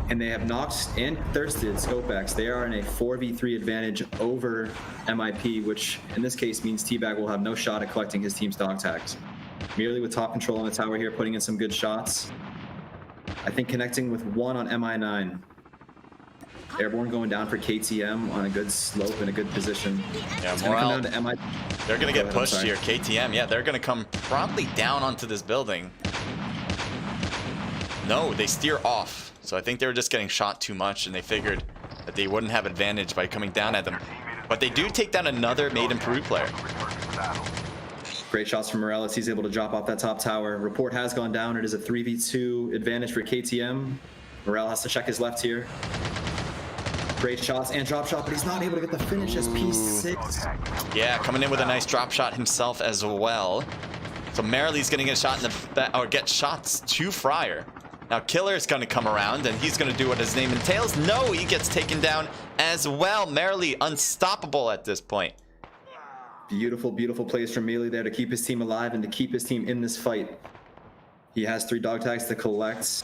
and they have knocked and thirsted Scopex. They are in a 4v3 advantage over MIP, which in this case means Teabag will have no shot at collecting his team's dog tags. Merely with top control on the tower here, putting in some good shots. I think connecting with one on MI9. Airborne going down for KTM on a good slope and a good position. Yeah, Morale. Down to MI. They're going to get pushed here. KTM, yeah, they're going to come promptly down onto this building. No, they steer off. So I think they were just getting shot too much, and they figured that they wouldn't have advantage by coming down at them. But they do take down another Made in Peru player. Great shots from Morales. He's able to drop off that top tower. Report has gone down. It is a 3v2 advantage for KTM. Morale has to check his left here. Great shots and drop shot, but he's not able to get the finish as P6. Yeah, coming in with a nice drop shot himself as well. So Marilee's going to get a shot in the back, or get shots to Fryer. Now Killer's going to come around, and he's going to do what his name entails. No, he gets taken down as well. Marilee unstoppable at this point. Beautiful, beautiful plays from Melee there to keep his team alive and to keep his team in this fight. He has 3 dog tags to collect.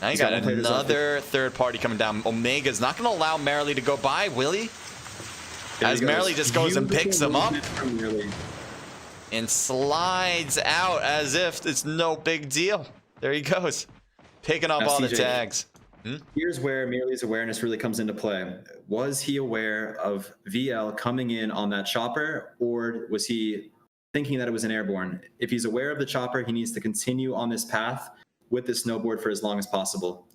Now you got another third party coming down. Omega's not going to allow Marilee to go by, will he? As Marilee just goes and picks him up and slides out as if it's no big deal. There he goes, picking up all the tags. Here's where Merely's awareness really comes into play. Was he aware of VL coming in on that chopper, or was he thinking that it was an airborne? If he's aware of the chopper, he needs to continue on this path with the snowboard for as long as possible.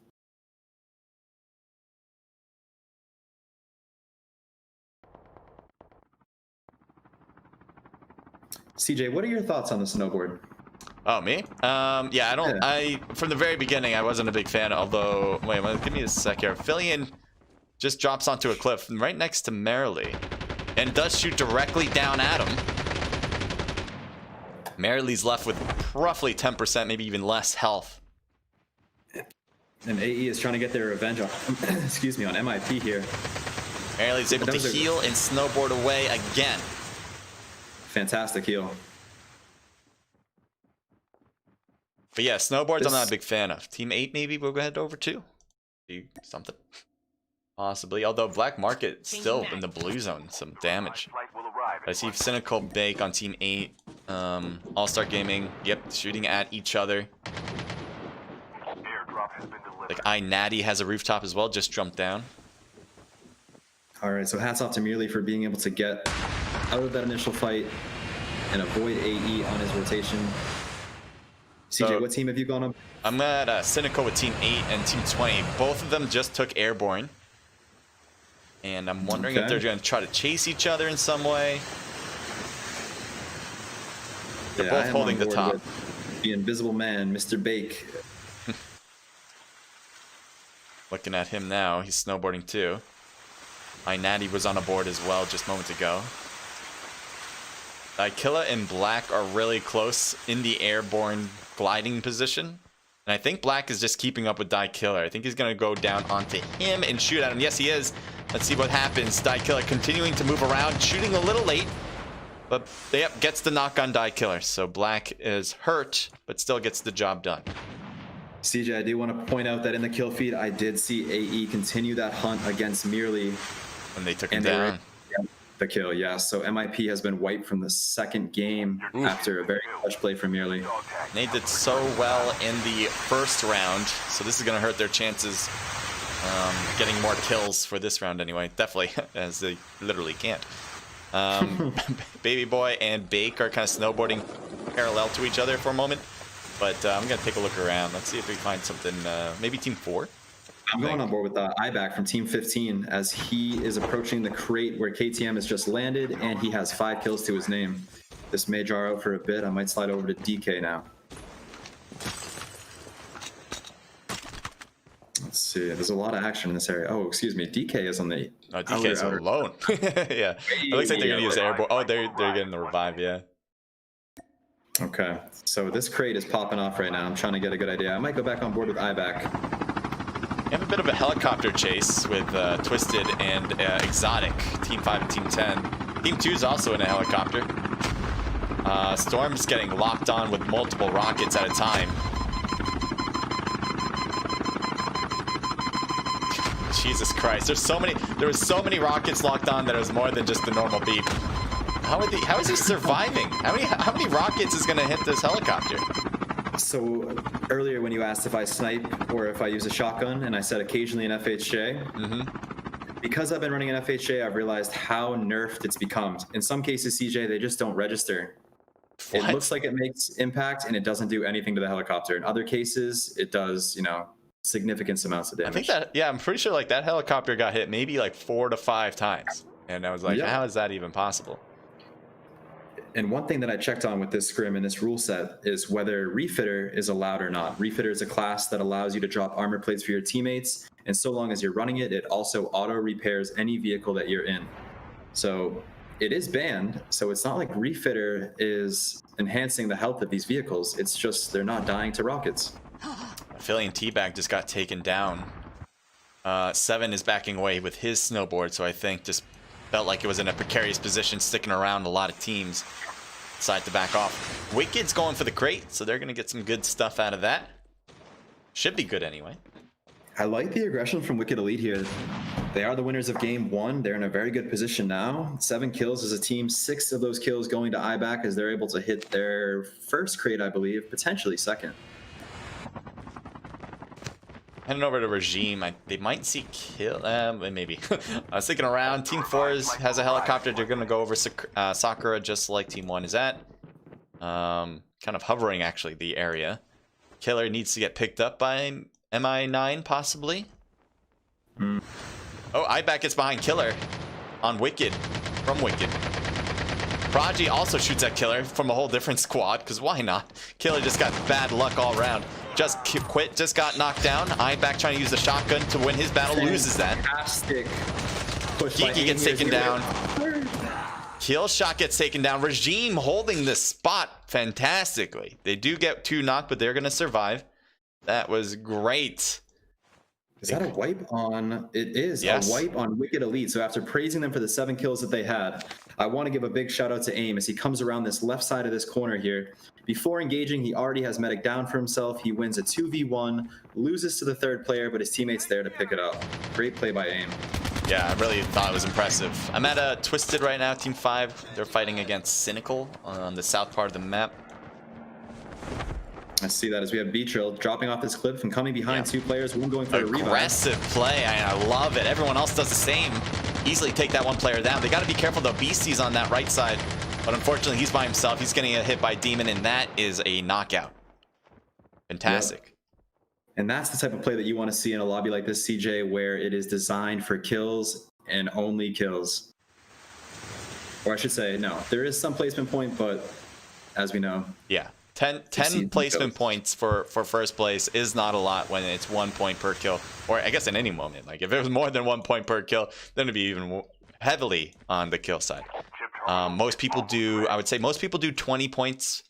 CJ, what are your thoughts on the snowboard? Oh, me? Yeah, I from the very beginning, I wasn't a big fan, although, wait, give me a sec here. Fillion just drops onto a cliff right next to Merrily and does shoot directly down at him. Merrily's left with roughly 10%, maybe even less health. And AE is trying to get their revenge on, excuse me, on MIP here. Merrily's able to heal and snowboard away again. Fantastic heal. But yeah, snowboards I'm not a big fan of. Team 8 maybe we'll go head over to. Do something. Possibly. Although Black Market still in the blue zone. Some damage. I see Cynical Bake on Team 8. All-Star Gaming. Yep, shooting at each other. Like iNatty has a rooftop as well. Just jumped down. All right, so hats off to Merely for being able to get out of that initial fight and avoid AE on his rotation. CJ, so, what team have you gone up? I'm at Cynical with Team 8 and Team 20. Both of them just took Airborne. And I'm wondering if they're going to try to chase each other in some way. They're both holding the top. The Invisible Man, Mr. Bake. Looking at him now. He's snowboarding too. iNatty was on a board as well just moments ago. Dykilla and Black are really close in the airborne gliding position. And I think Black is just keeping up with Dykilla. I think he's going to go down onto him and shoot at him. Yes, he is. Let's see what happens. Dykilla continuing to move around, shooting a little late. But yep, gets the knock on Dykilla. So Black is hurt, but still gets the job done. CJ, I do want to point out that in the kill feed, I did see AE continue that hunt against Merely. And they took him down. The kill, yeah. So MIP has been wiped from the second game after a very clutch play from Merely. They did so well in the first round, so this is going to hurt their chances getting more kills for this round anyway. Definitely, as they literally can't. Baby Boy and Bake are kind of snowboarding parallel to each other for a moment. But I'm going to take a look around. Let's see if we find something. Maybe Team 4? I'm going on board with IBAC from Team 15 as he is approaching the crate where KTM has just landed, and he has 5 kills to his name. This may jar out for a bit. I might slide over to DK now. Let's see. There's a lot of action in this area. Oh, excuse me. DK is on the... Oh, DK is alone. Yeah. It looks like they're going to use airborne. Oh, they're getting the revive, yeah. Okay. So this crate is popping off right now. I'm trying to get a good idea. I might go back on board with IBAC. You have a bit of a helicopter chase with Twisted and Exotic, Team 5 and Team 10. Team 2 is also in a helicopter. Storm's getting locked on with multiple rockets at a time. Jesus Christ, there was so many rockets locked on that it was more than just the normal beep. How is he surviving? How many rockets is going to hit this helicopter? So earlier when you asked if I snipe or if I use a shotgun, and I said occasionally an FHJ, because I've been running an FHJ, I've realized how nerfed it's become. In some cases, CJ, they just don't register. What? It looks like it makes impact, and it doesn't do anything to the helicopter. In other cases, it does, significant amounts of damage. I think that, yeah, I'm pretty sure like that helicopter got hit maybe like 4 to 5 times. And I was like, how is that even possible? And one thing that I checked on with this scrim and this rule set is whether Refitter is allowed or not. Refitter is a class that allows you to drop armor plates for your teammates, and so long as you're running it, it also auto repairs any vehicle that you're in. So it is banned, so it's not like Refitter is enhancing the health of these vehicles. It's just they're not dying to rockets. Philly and Teabag just got taken down. 7 is backing away with his snowboard, so I think just felt like it was in a precarious position, sticking around a lot of teams. Decide to back off. Wicked's going for the crate, so they're going to get some good stuff out of that. Should be good anyway. I like the aggression from Wicked Elite here. They are the winners of game 1. They're in a very good position now. 7 kills as a team, 6 of those kills going to IBAC as they're able to hit their first crate, I believe, potentially second. Heading over to Regime, they might see kill, maybe. I was thinking around. Team 4 has a helicopter. They're going to go over Sakura just like Team 1 is at. Kind of hovering, actually, the area. Killer needs to get picked up by MI9, possibly. Oh, IBAC gets behind Killer on Wicked, from Wicked. Prodigy also shoots at Killer from a whole different squad, because why not? Killer just got bad luck all around. Just quit, just got knocked down. Back trying to use the shotgun to win his battle, loses that. Fantastic push. Geeky gets taken down. Kill shot gets taken down. Regime holding the spot fantastically. They do get 2 knocked, but they're going to survive. That was great. Is that a wipe on? It is a wipe on Wicked Elite. So after praising them for the 7 kills that they had, I want to give a big shout out to AIM as he comes around this left side of this corner here. Before engaging, he already has medic down for himself. He wins a 2v1, loses to the 3rd player, but his teammate's there to pick it up. Great play by AIM. Yeah, I really thought it was impressive. I'm at a Twisted right now, Team 5. They're fighting against Cynical on the south part of the map. I see that as we have Beatrill dropping off this cliff and coming behind 2 players, one going for a revive. Aggressive play, I love it. Everyone else does the same. Easily take that 1 player down. They got to be careful though. Beastie's on that right side, but unfortunately he's by himself. He's getting a hit by Demon, and that is a knockout. Fantastic. Yep. And that's the type of play that you want to see in a lobby like this, CJ, where it is designed for kills and only kills. Or I should say, no, there is some placement point, but as we know. Yeah. 10 placement points for first place is not a lot when it's 1 point per kill, or I guess in any moment. Like if it was more than 1 point per kill, then it'd be even more heavily on the kill side. Most people do, I would say most people do 20 points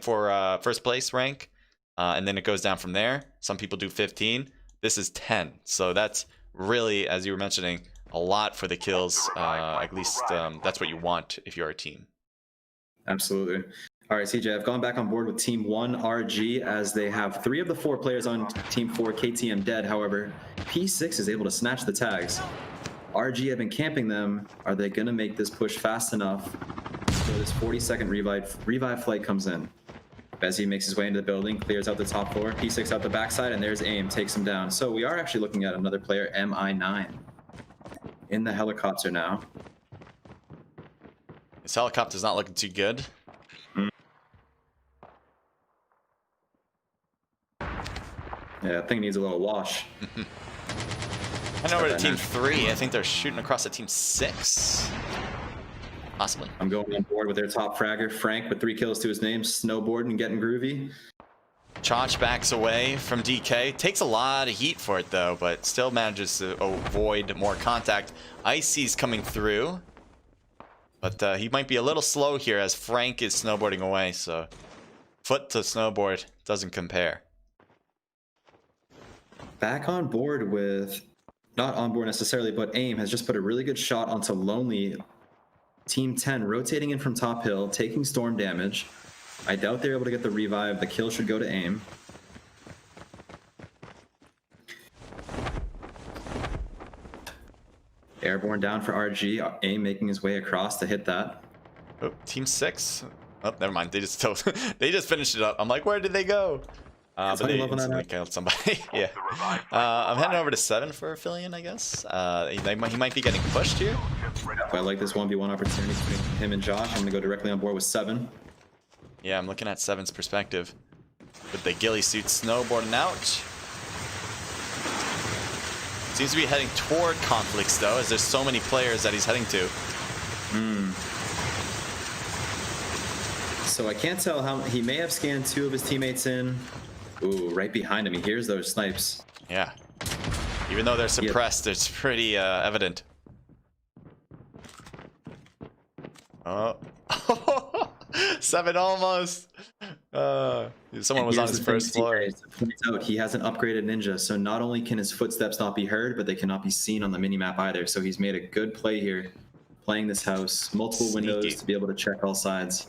for first place rank, and then it goes down from there. Some people do 15. This is 10, so that's really, as you were mentioning, a lot for the kills. At least that's what you want if you're a team. Absolutely. All right, CJ, I've gone back on board with Team 1 RG as they have 3 of the 4 players on Team 4 KTM dead. However, P6 is able to snatch the tags. RG have been camping them. Are they going to make this push fast enough? So this 40-second revive flight comes in. Bezzy makes his way into the building, clears out the top floor. P6 out the backside, and there's AIM, takes him down. So we are actually looking at another player, MI9, in the helicopter now. This helicopter's not looking too good. Yeah, I think it needs a little wash. I know we're to Team 3. I think they're shooting across at Team 6. Possibly. I'm going on board with their top fragger, Frank, with 3 kills to his name, snowboarding and getting groovy. Chach backs away from DK. Takes a lot of heat for it, though, but still manages to avoid more contact. Icy's coming through, but he might be a little slow here as Frank is snowboarding away, so foot to snowboard doesn't compare. Back on board with, not on board necessarily, but AIM has just put a really good shot onto Lonely. Team 10 rotating in from top hill, taking storm damage. I doubt they're able to get the revive. The kill should go to AIM. Airborne down for RG. AIM making his way across to hit that. Oh, Team 6. Oh, never mind. They just finished it up. I'm like, where did they go? But they instantly killed somebody. Yeah. I'm heading over to 7 for Aphelion, I guess. He might be getting pushed here. I like this 1v1 opportunity between him and Josh. I'm going to go directly on board with 7. Yeah, I'm looking at 7's perspective. With the ghillie suit snowboarding out. Seems to be heading toward conflicts, though, as there's so many players that he's heading to. So I can't tell how he may have scanned 2 of his teammates in. Ooh, right behind him. He hears those snipes. Yeah. Even though they're suppressed, it's pretty evident. Oh. 7 almost. Someone was on his first floor. Out, he has an upgraded ninja, so not only can his footsteps not be heard, but they cannot be seen on the minimap either. So he's made a good play here, playing this house. Multiple windows to be able to check all sides.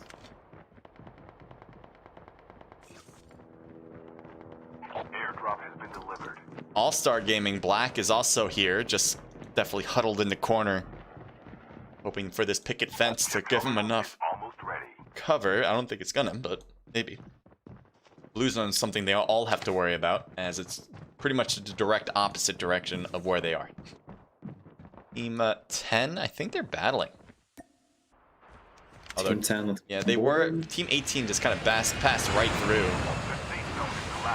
All-Star Gaming Black is also here, just definitely huddled in the corner, hoping for this picket fence to give him enough cover. I don't think it's gonna, but maybe. Blue zone is something they all have to worry about, as it's pretty much the direct opposite direction of where they are. Team 10, I think they're battling. Although, Team 10, yeah, they were. Team 18 just kind of passed right through.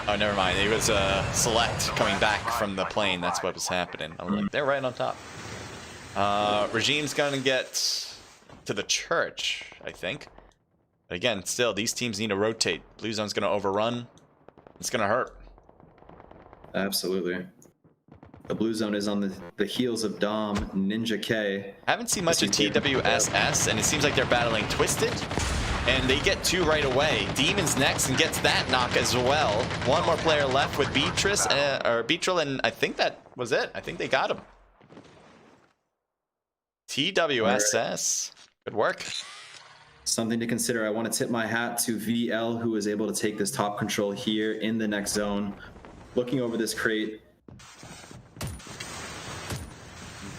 Oh, never mind. It was Select coming back from the plane. That's what was happening. I'm like, they're right on top. Regime's gonna get to the church, I think. But again, still, these teams need to rotate. Blue zone's going to overrun. It's going to hurt. Absolutely. The blue zone is on the heels of Dom, Ninja K. I haven't seen much of TWSS, and it seems like they're battling Twisted. And they get 2 right away. Demon's next and gets that knock as well. One more player left with Beatrice, or Beatrice, and I think that was it. I think they got him. TWSS. Good work. Something to consider. I want to tip my hat to VL, who was able to take this top control here in the next zone. Looking over this crate.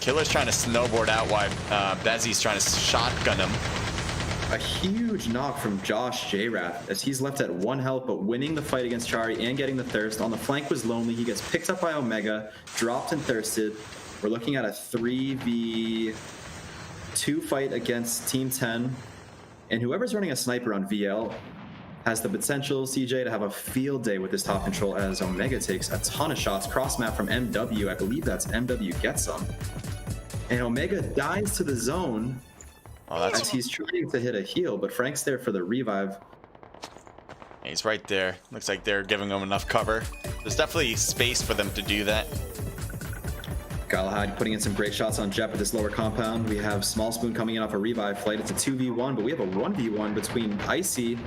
Killer's trying to snowboard out while Bezzy's trying to shotgun him. A huge knock from Josh Jrath as he's left at 1 health, but winning the fight against Chari and getting the thirst. On the flank was Lonely. He gets picked up by Omega, dropped and thirsted. We're looking at a 3v2 fight against Team 10. And whoever's running a sniper on VL has the potential, CJ, to have a field day with this top control as Omega takes a ton of shots. Cross map from MW. I believe that's MW gets some. And Omega dies to the zone as he's trying to hit a heal, but Frank's there for the revive. He's right there. Looks like they're giving him enough cover. There's definitely space for them to do that. Galahad putting in some great shots on Jet with this lower compound. We have Small Spoon coming in off a revive flight. It's a 2v1, but we have a 1v1 between Icy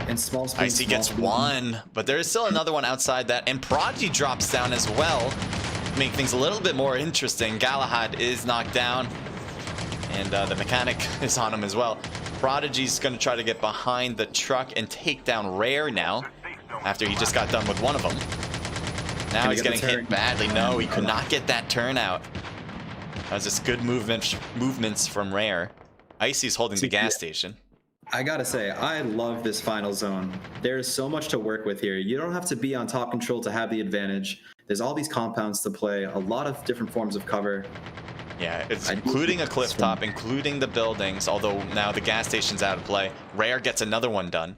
and Small Spoon. Icy gets 1, but there is still another one outside that, and Prodigy drops down as well, make things a little bit more interesting. Galahad is knocked down, and the mechanic is on him as well. Prodigy's going to try to get behind the truck and take down Rare now, after he just got done with one of them. Now he's getting hit badly. No, he could not get that turnout. That was just good movements from Rare. Icy's holding the gas station. I gotta say, I love this final zone. There's so much to work with here. You don't have to be on top control to have the advantage. There's all these compounds to play, a lot of different forms of cover. Yeah, it's including a cliff top, including the buildings, although now the gas station's out of play. Rare gets another one done.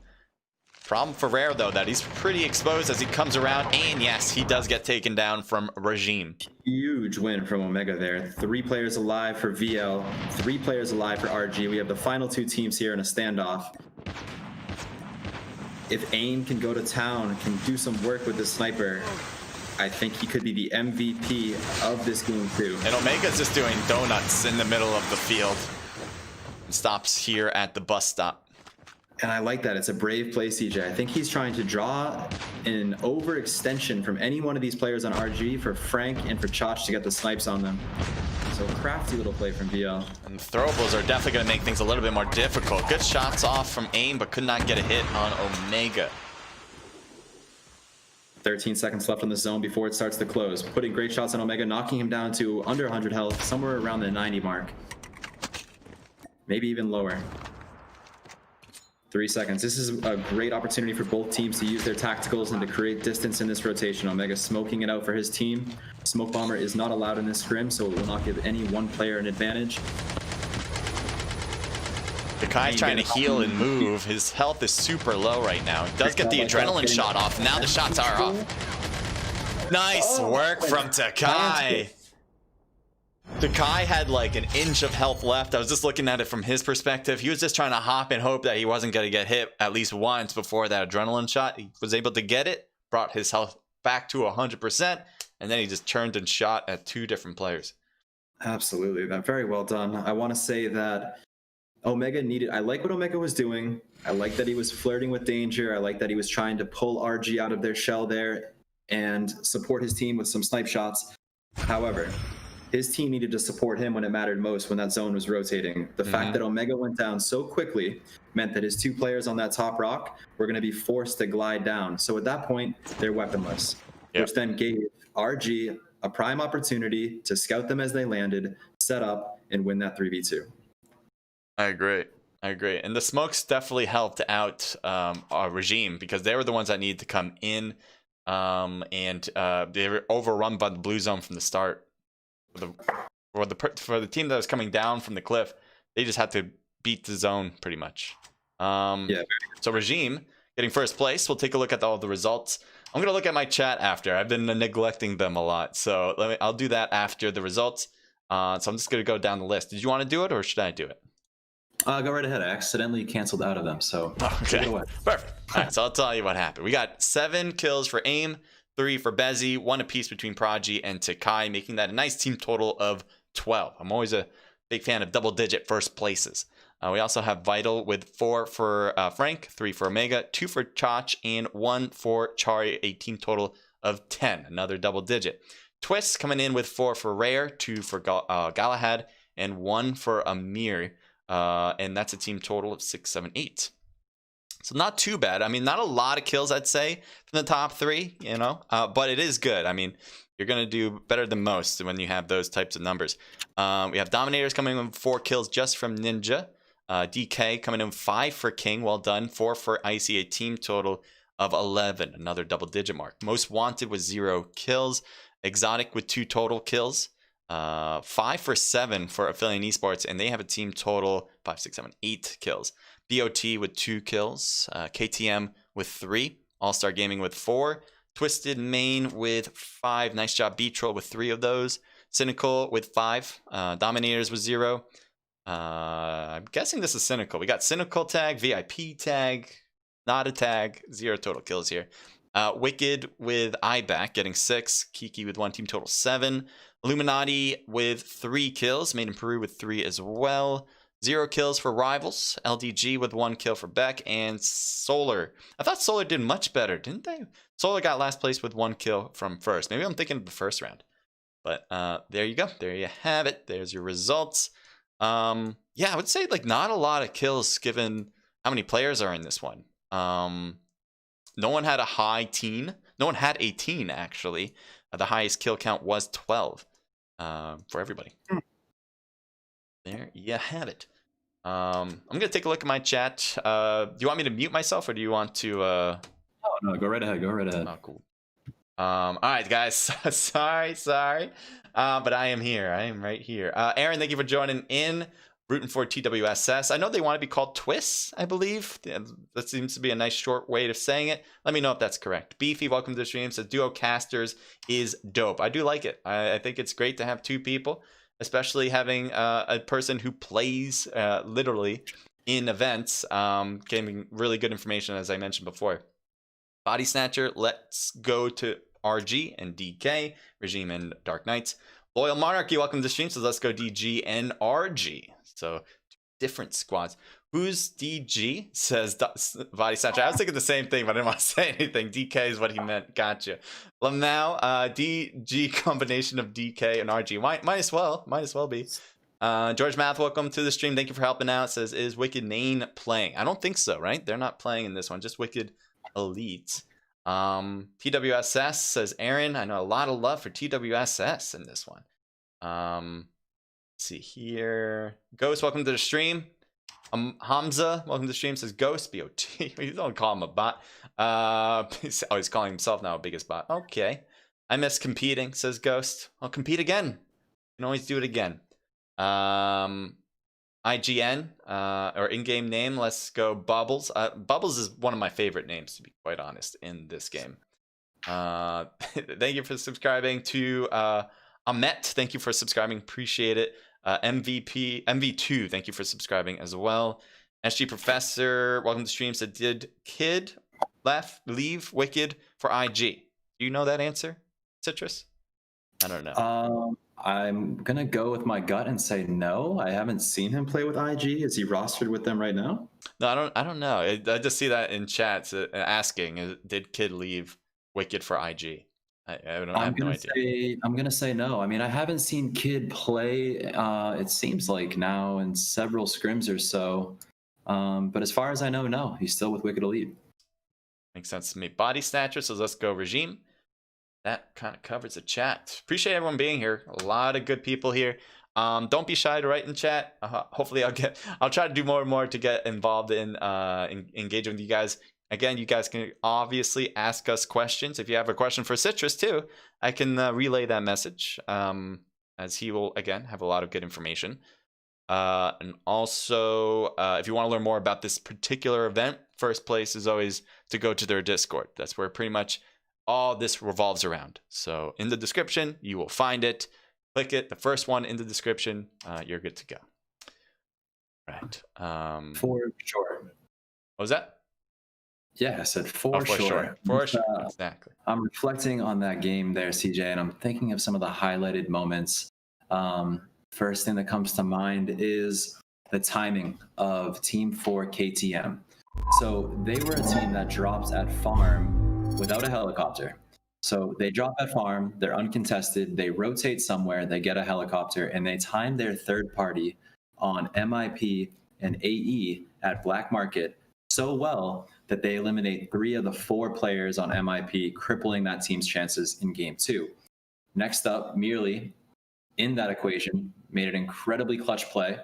Problem for Rare, though, that he's pretty exposed as he comes around, and yes, he does get taken down from Regime. Huge win from Omega there. 3 players alive for VL, 3 players alive for RG. We have the final 2 teams here in a standoff. If AIM can go to town, can do some work with the sniper, I think he could be the MVP of this game too. And Omega's just doing donuts in the middle of the field. And stops here at the bus stop. And I like that. It's a brave play, CJ. I think he's trying to draw an overextension from any one of these players on RG for Frank and for Chach to get the snipes on them. So crafty little play from VL. And the throwables are definitely going to make things a little bit more difficult. Good shots off from AIM, but could not get a hit on Omega. 13 seconds left on the zone before it starts to close. Putting great shots on Omega, knocking him down to under 100 health, somewhere around the 90 mark. Maybe even lower. 3 seconds. This is a great opportunity for both teams to use their tacticals and to create distance in this rotation. Omega smoking it out for his team. Smoke Bomber is not allowed in this scrim, so it will not give any one player an advantage. Kai trying to heal and move. His health is super low right now. He does get the adrenaline shot off. Now the shots are off. Nice work from Takai. Takai had like an inch of health left. I was just looking at it from his perspective. He was just trying to hop and hope that he wasn't going to get hit at least once before that adrenaline shot. He was able to get it, brought his health back to 100%, and then he just turned and shot at 2 different players. Absolutely. That very well done. I want to say that Omega needed, I like what Omega was doing. I like that he was flirting with danger. I like that he was trying to pull RG out of their shell there and support his team with some snipe shots. However, his team needed to support him when it mattered most, when that zone was rotating. The fact that Omega went down so quickly meant that his 2 players on that top rock were going to be forced to glide down. So at that point, they're weaponless, which then gave RG a prime opportunity to scout them as they landed, set up, and win that 3v2. I agree. And the smokes definitely helped out our Regime, because they were the ones that needed to come in, and they were overrun by the blue zone from the start. For the team that was coming down from the cliff, they just had to beat the zone pretty much. So Regime getting first place. We'll take a look at all the results. I'm gonna look at my chat after. I've been neglecting them a lot, so I'll do that after the results. So I'm just gonna go down the list. Did you want to do it, or should I do it? Go right ahead. I accidentally canceled out of them, so take Okay, it away. perfect. All right, so I'll tell you what happened. We got 7 kills for AIM, 3 for Bezzy, 1 apiece between Prodigy and Takai, making that a nice team total of 12. I'm always a big fan of double-digit first places. We also have Vital with 4 for Frank, 3 for Omega, 2 for Chach, and 1 for Chari, a team total of 10, another double-digit. Twist coming in with 4 for Rare, 2 for Galahad, and 1 for Amir. And that's a team total of 6, 7, 8. So not too bad. I mean, not a lot of kills, I'd say, from the top 3, you know, but it is good. I mean, you're going to do better than most when you have those types of numbers. We have Dominators coming in with 4 kills just from Ninja. DK coming in 5 for King. Well done. 4 for Icy, a team total of 11. Another double-digit mark. Most Wanted with 0 kills. Exotic with 2 total kills. 5 for 7 for Affiliate Esports, and they have a team total 5, 6, 7, 8 kills. BOT with 2 kills. KTM with 3. All-Star Gaming with 4. Twisted Main with 5. Nice job, B-Troll with 3 of those. Cynical with 5. Dominators with 0. I'm guessing this is Cynical. We got Cynical tag, VIP tag, not a tag, 0 total kills here. Wicked with IBAC getting 6. Kiki with 1, team total 7. Illuminati with 3 kills. Made in Peru with 3 as well. 0 kills for Rivals. LDG with 1 kill for Beck. And Solar. I thought Solar did much better, didn't they? Solar got last place with 1 kill from first. Maybe I'm thinking of the first round. But there you go. There you have it. There's your results. Yeah, I would say like not a lot of kills given how many players are in this one. No one had a high teen. No one had 18 actually. The highest kill count was 12 for everybody. There you have it. I'm gonna take a look at my chat. Do you want me to mute myself or do you want to? No, go right ahead. Go right ahead. Oh, cool. All right, guys. sorry. But I am here. I am right here. Aaron, thank you for joining in. Rooting for TWSS. I know they want to be called Twists, I believe. That seems to be a nice short way of saying it. Let me know if that's correct. Beefy, welcome to the stream. Says Duo Casters is dope. I do like it. I think it's great to have 2 people, especially having a person who plays literally in events, giving really good information, as I mentioned before. Body Snatcher, let's go to RG and DK, Regime and Dark Knights. Loyal Monarchy, welcome to the stream. So let's go DG and RG. So different squads. Who's DG? Says Body Snatcher. I was thinking the same thing, but I didn't want to say anything. DK is what he meant. Gotcha. Lamau, DG combination of DK and RG. Might as well be. George Math, welcome to the stream. Thank you for helping out. Says, is Wicked Main playing? I don't think so, right? They're not playing in this one. Just Wicked Elite. TWSS says Aaron. I know a lot of love for TWSS in this one. Let's see here. Ghost, welcome to the stream. Hamza, welcome to the stream. Says Ghost BOT. You don't call him a bot. He's always calling himself now a biggest bot. Okay. I miss competing, says Ghost. I'll compete again. You can always do it again. IGN, or in-game name, let's go Bubbles. Bubbles is one of my favorite names, to be quite honest, in this game. Thank you for subscribing to Amet. Thank you for subscribing. Appreciate it. MV2, thank you for subscribing as well. SG Professor, welcome to the stream. Said, did Kid leave Wicked for IG? Do you know that answer, Citrus? I don't know. I'm gonna go with my gut and say no. I haven't seen him play with IG. Is he rostered with them right now? No, I don't know. I just see that in chat asking, did Kid leave Wicked for IG? I have no idea. I'm gonna say no. I mean, I haven't seen Kid play. It seems like now in several scrims or so. But as far as I know, no, he's still with Wicked Elite. Makes sense to me. Body Snatcher, so let's go Regime. That kind of covers the chat. Appreciate everyone being here. A lot of good people here. Don't be shy to write in chat. Hopefully I'll try to do more and more to get involved in engaging with you guys. Again, you guys can obviously ask us questions. If you have a question for Citrus too, I can relay that message, as he will, again, have a lot of good information. And also, if you want to learn more about this particular event, first place is always to go to their Discord. That's where pretty much all this revolves around. So in the description, you will find it. Click it, the first one in the description, you're good to go. Right. For sure. What was that? Yeah, I said Oh, for for sure. sure. For sure. Exactly. I'm reflecting on that game there, CJ, and I'm thinking of some of the highlighted moments. First thing that comes to mind is the timing of Team 4 KTM. So they were a team that drops at farm without a helicopter. So they drop at farm, they're uncontested, they rotate somewhere, they get a helicopter, and they time their third party on MIP and AE at Black Market so well that they eliminate 3 of the 4 players on MIP, crippling that team's chances in game 2. Next up, Merely, in that equation, made an incredibly clutch play,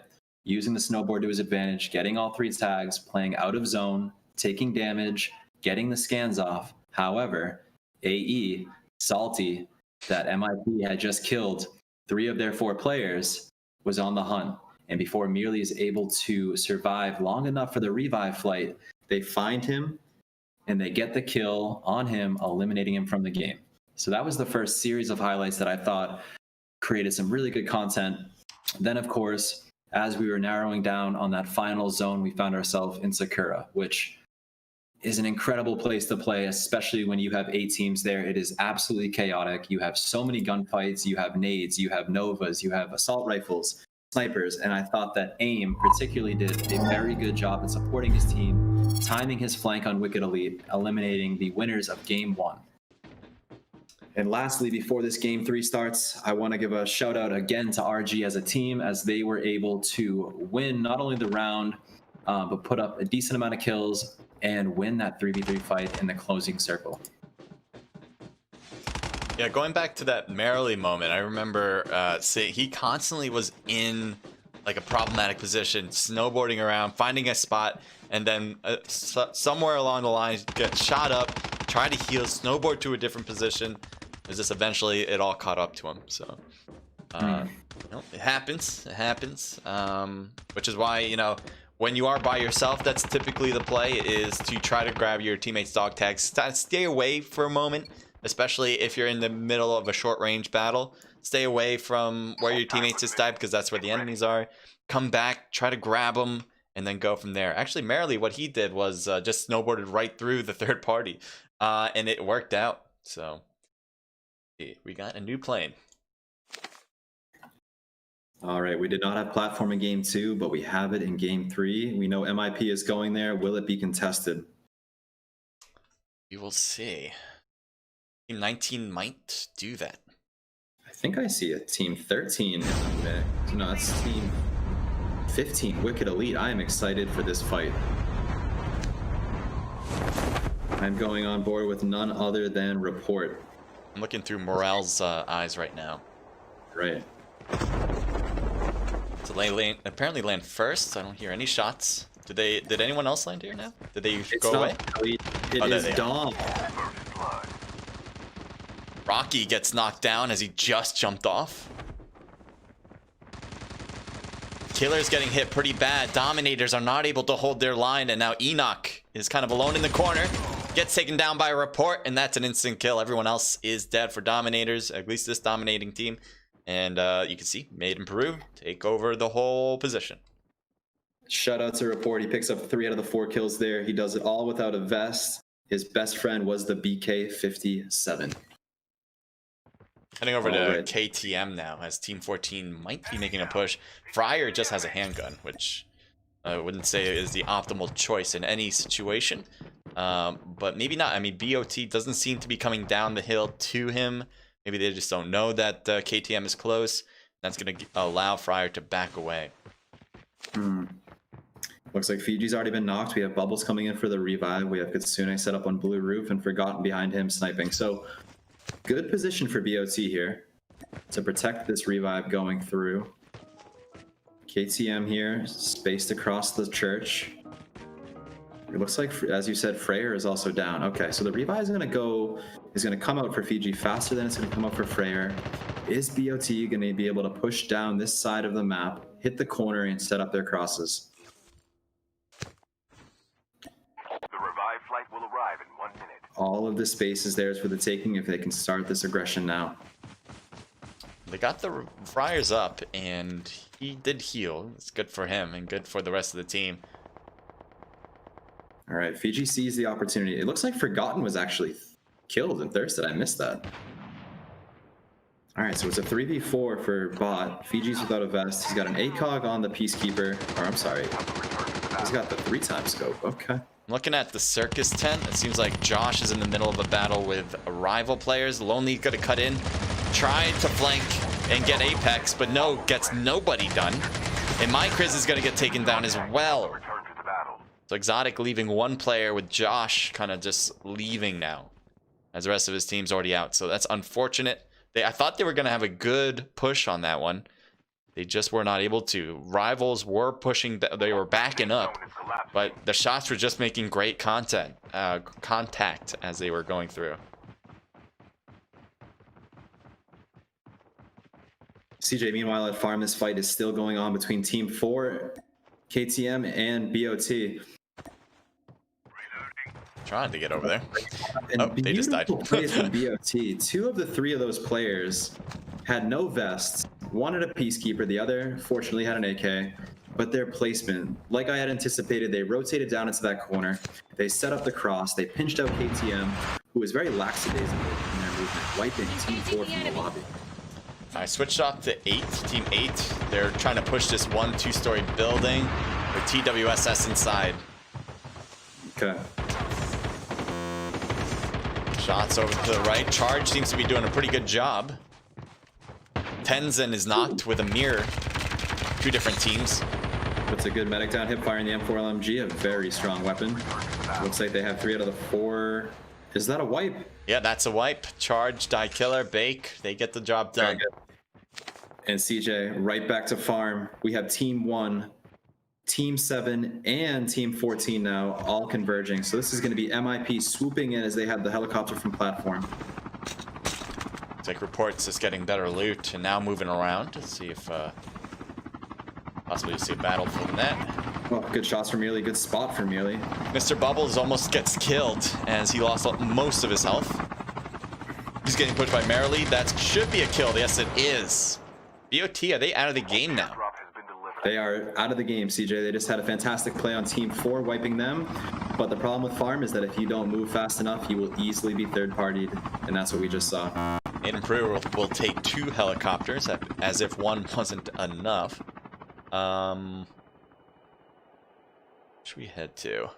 using the snowboard to his advantage, getting all 3 tags, playing out of zone, taking damage, getting the scans off. However, AE, salty, that MIP had just killed 3 of their 4 players, was on the hunt. And before Merely is able to survive long enough for the revive flight, they find him and they get the kill on him, eliminating him from the game. So that was the first series of highlights that I thought created some really good content. Then, of course, as we were narrowing down on that final zone, we found ourselves in Sakura, which is an incredible place to play, especially when you have 8 teams there. It is absolutely chaotic. You have so many gunfights, you have nades, you have novas, you have assault rifles, snipers, and I thought that AIM particularly did a very good job in supporting his team, timing his flank on Wicked Elite, eliminating the winners of Game 1. And lastly, before this Game 3 starts, I want to give a shout out again to RG as a team, as they were able to win not only the round, but put up a decent amount of kills and win that 3v3 fight in the closing circle. Yeah, going back to that Merrily moment, I remember saying he constantly was in like a problematic position, snowboarding around, finding a spot, and then somewhere along the line get shot up, try to heal, snowboard to a different position. Is just eventually it all caught up to him. So it happens. It happens. Which is why, you know, when you are by yourself, that's typically the play, is to try to grab your teammates' dog tags, stay away for a moment. Especially if you're in the middle of a short range battle, stay away from where your teammates just died, because that's where the enemies are. Come back, try to grab them, and then go from there. Actually, Merrily, what he did was just snowboarded right through the third party, and it worked out. So we got a new plane. All right, we did not have platform in Game 2, but we have it in Game 3. We know MIP is going there. Will it be contested? You will see. Team 19 might do that. I think I see a Team 13 in the mix. No, it's Team 15, Wicked Elite. I am excited for this fight. I'm going on board with none other than Report. I'm looking through Morale's eyes right now. Right. So they apparently land first. I don't hear any shots. Did anyone else land here now? Did they go away? It is Dom. Rocky gets knocked down as he just jumped off. Killer's getting hit pretty bad. Dominators are not able to hold their line, and now Enoch is kind of alone in the corner. Gets taken down by a Report, and that's an instant kill. Everyone else is dead for Dominators, at least this dominating team. And you can see Made in Peru take over the whole position. Shout out to Report. He picks up 3 out of the 4 kills there. He does it all without a vest. His best friend was the BK-57. Heading over to KTM now, as Team 14 might be making a push. Fryer just has a handgun, which I wouldn't say is the optimal choice in any situation. But maybe not. I mean, BOT doesn't seem to be coming down the hill to him. Maybe they just don't know that KTM is close. That's going to allow Fryer to back away. Looks like Fiji's already been knocked. We have Bubbles coming in for the revive. We have Kitsune set up on blue roof and Forgotten behind him sniping. So good position for BOT here to protect this revive going through. KTM here, spaced across the church. It looks like, as you said, Freyr is also down. Okay, so the revive is going to come out for Fiji faster than it's going to come out for Freyr. Is BOT going to be able to push down this side of the map, hit the corner, and set up their crosses? The revive flight will arrive in 1 minute. All of the space is theirs for the taking if they can start this aggression now. They got the Friars up, and he did heal. It's good for him and good for the rest of the team. All right, Fiji sees the opportunity. It looks like Forgotten was actually killed and thirsted. I missed that. All right, so it's a 3v4 for bot. Fiji's without a vest. He's got an ACOG on the Peacekeeper. Or I'm sorry, he's got the 3x scope. Okay. Looking at the circus tent, it seems like Josh is in the middle of a battle with rival players. Lonely gonna cut in, tried to flank and get Apex, but no, gets nobody done. And my Chris is gonna get taken down as well. So Exotic leaving one player with Josh kind of just leaving now, as the rest of his team's already out. So that's unfortunate. I thought they were gonna have a good push on that one. They just were not able to. Rivals were pushing, they were backing up, but the shots were just making great contact as they were going through. CJ, meanwhile at farm, this fight is still going on between Team 4, KTM, and BOT. Trying to get over there. And oh, they just died. Plays from BOT. 2 of the 3 of those players had no vests. One had a Peacekeeper, the other fortunately had an AK. But their placement, like I had anticipated, they rotated down into that corner. They set up the cross. They pinched out KTM, who was very lackadaisical in their movement, wiping Team 4 from the lobby. I switched off to 8, Team 8. They're trying to push this 2-story building with TWSS inside. Okay. Shots over to the right. Charge seems to be doing a pretty good job. Tenzin is knocked with a mirror. 2 different teams. Puts a good medic down, hip firing the M4 LMG, a very strong weapon. Looks like they have 3 out of the 4. Is that a wipe? Yeah, that's a wipe. Charge, die killer, bake. They get the job done. And CJ, right back to farm. We have Team 1, Team 7, and Team 14 now, all converging. So this is going to be MIP swooping in as they have the helicopter from platform. It's like reports just getting better loot and now moving around to see if possibly see a battle from that. Well, good shots from Mearly, good spot from Mearly. Mr. Bubbles almost gets killed as he lost most of his health. He's getting pushed by Merrily. That should be a kill. Yes, it is. BOT, are they out of the game now? They are out of the game, CJ. They just had a fantastic play on Team 4, wiping them. But the problem with farm is that if you don't move fast enough, you will easily be third-partied, and that's what we just saw. Aiden Brewer will take 2 helicopters, as if one wasn't enough. Should we head to?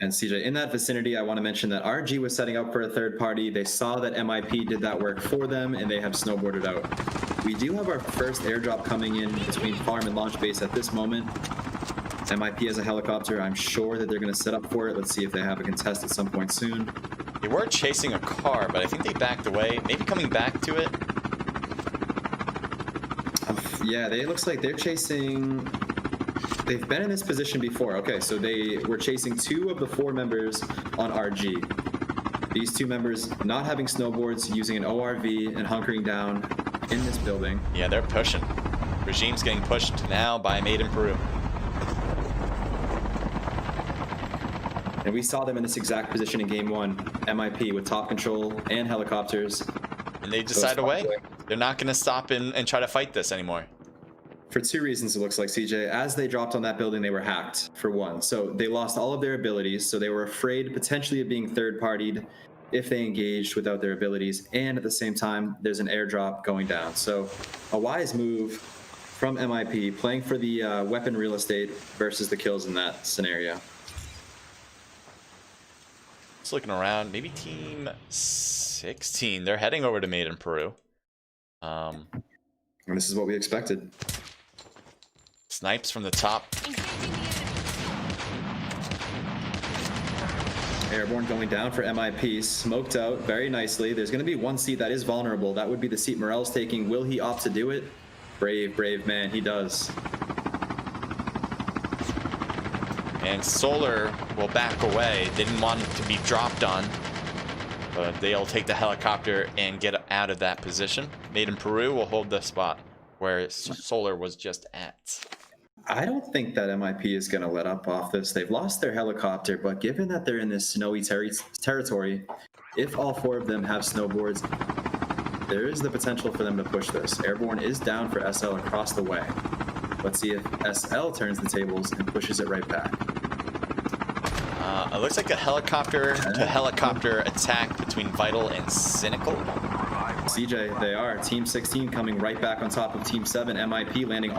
And CJ, in that vicinity, I want to mention that RG was setting up for a third party. They saw that MIP did that work for them, and they have snowboarded out. We do have our first airdrop coming in between farm and launch base at this moment. MIP has a helicopter. I'm sure that they're going to set up for it. Let's see if they have a contest at some point soon. They were chasing a car, but I think they backed away. Maybe coming back to it. Yeah, it looks like they're chasing... They've been in this position before. Okay, so they were chasing 2 of the 4 members on RG. These 2 members not having snowboards, using an ORV and hunkering down in this building. Yeah, they're pushing. Regime's getting pushed now by Made in Peru. And we saw them in this exact position in Game 1. MIP with top control and helicopters. And they decide to wait. They're not going to stop and try to fight this anymore. For 2 reasons, it looks like, CJ. As they dropped on that building, they were hacked, for 1. So they lost all of their abilities, so they were afraid potentially of being third-partied if they engaged without their abilities. And at the same time, there's an airdrop going down. So a wise move from MIP, playing for the weapon real estate versus the kills in that scenario. Just looking around, maybe Team 16. They're heading over to Made in Peru. And this is what we expected. Snipes from the top. Airborne going down for MIP, smoked out very nicely. There's going to be 1 seat that is vulnerable. That would be the seat Morel's taking. Will he opt to do it? Brave, brave man, he does. And Solar will back away. They didn't want it to be dropped on, but they'll take the helicopter and get out of that position. Made in Peru will hold the spot where Solar was just at. I don't think that MIP is going to let up off this. They've lost their helicopter, but given that they're in this snowy territory, if all 4 of them have snowboards, there is the potential for them to push this. Airborne is down for SL across the way. Let's see if SL turns the tables and pushes it right back. It looks like a helicopter to helicopter attack between Vital and Cynical. CJ, they are. Team 16 coming right back on top of Team 7. MIP landing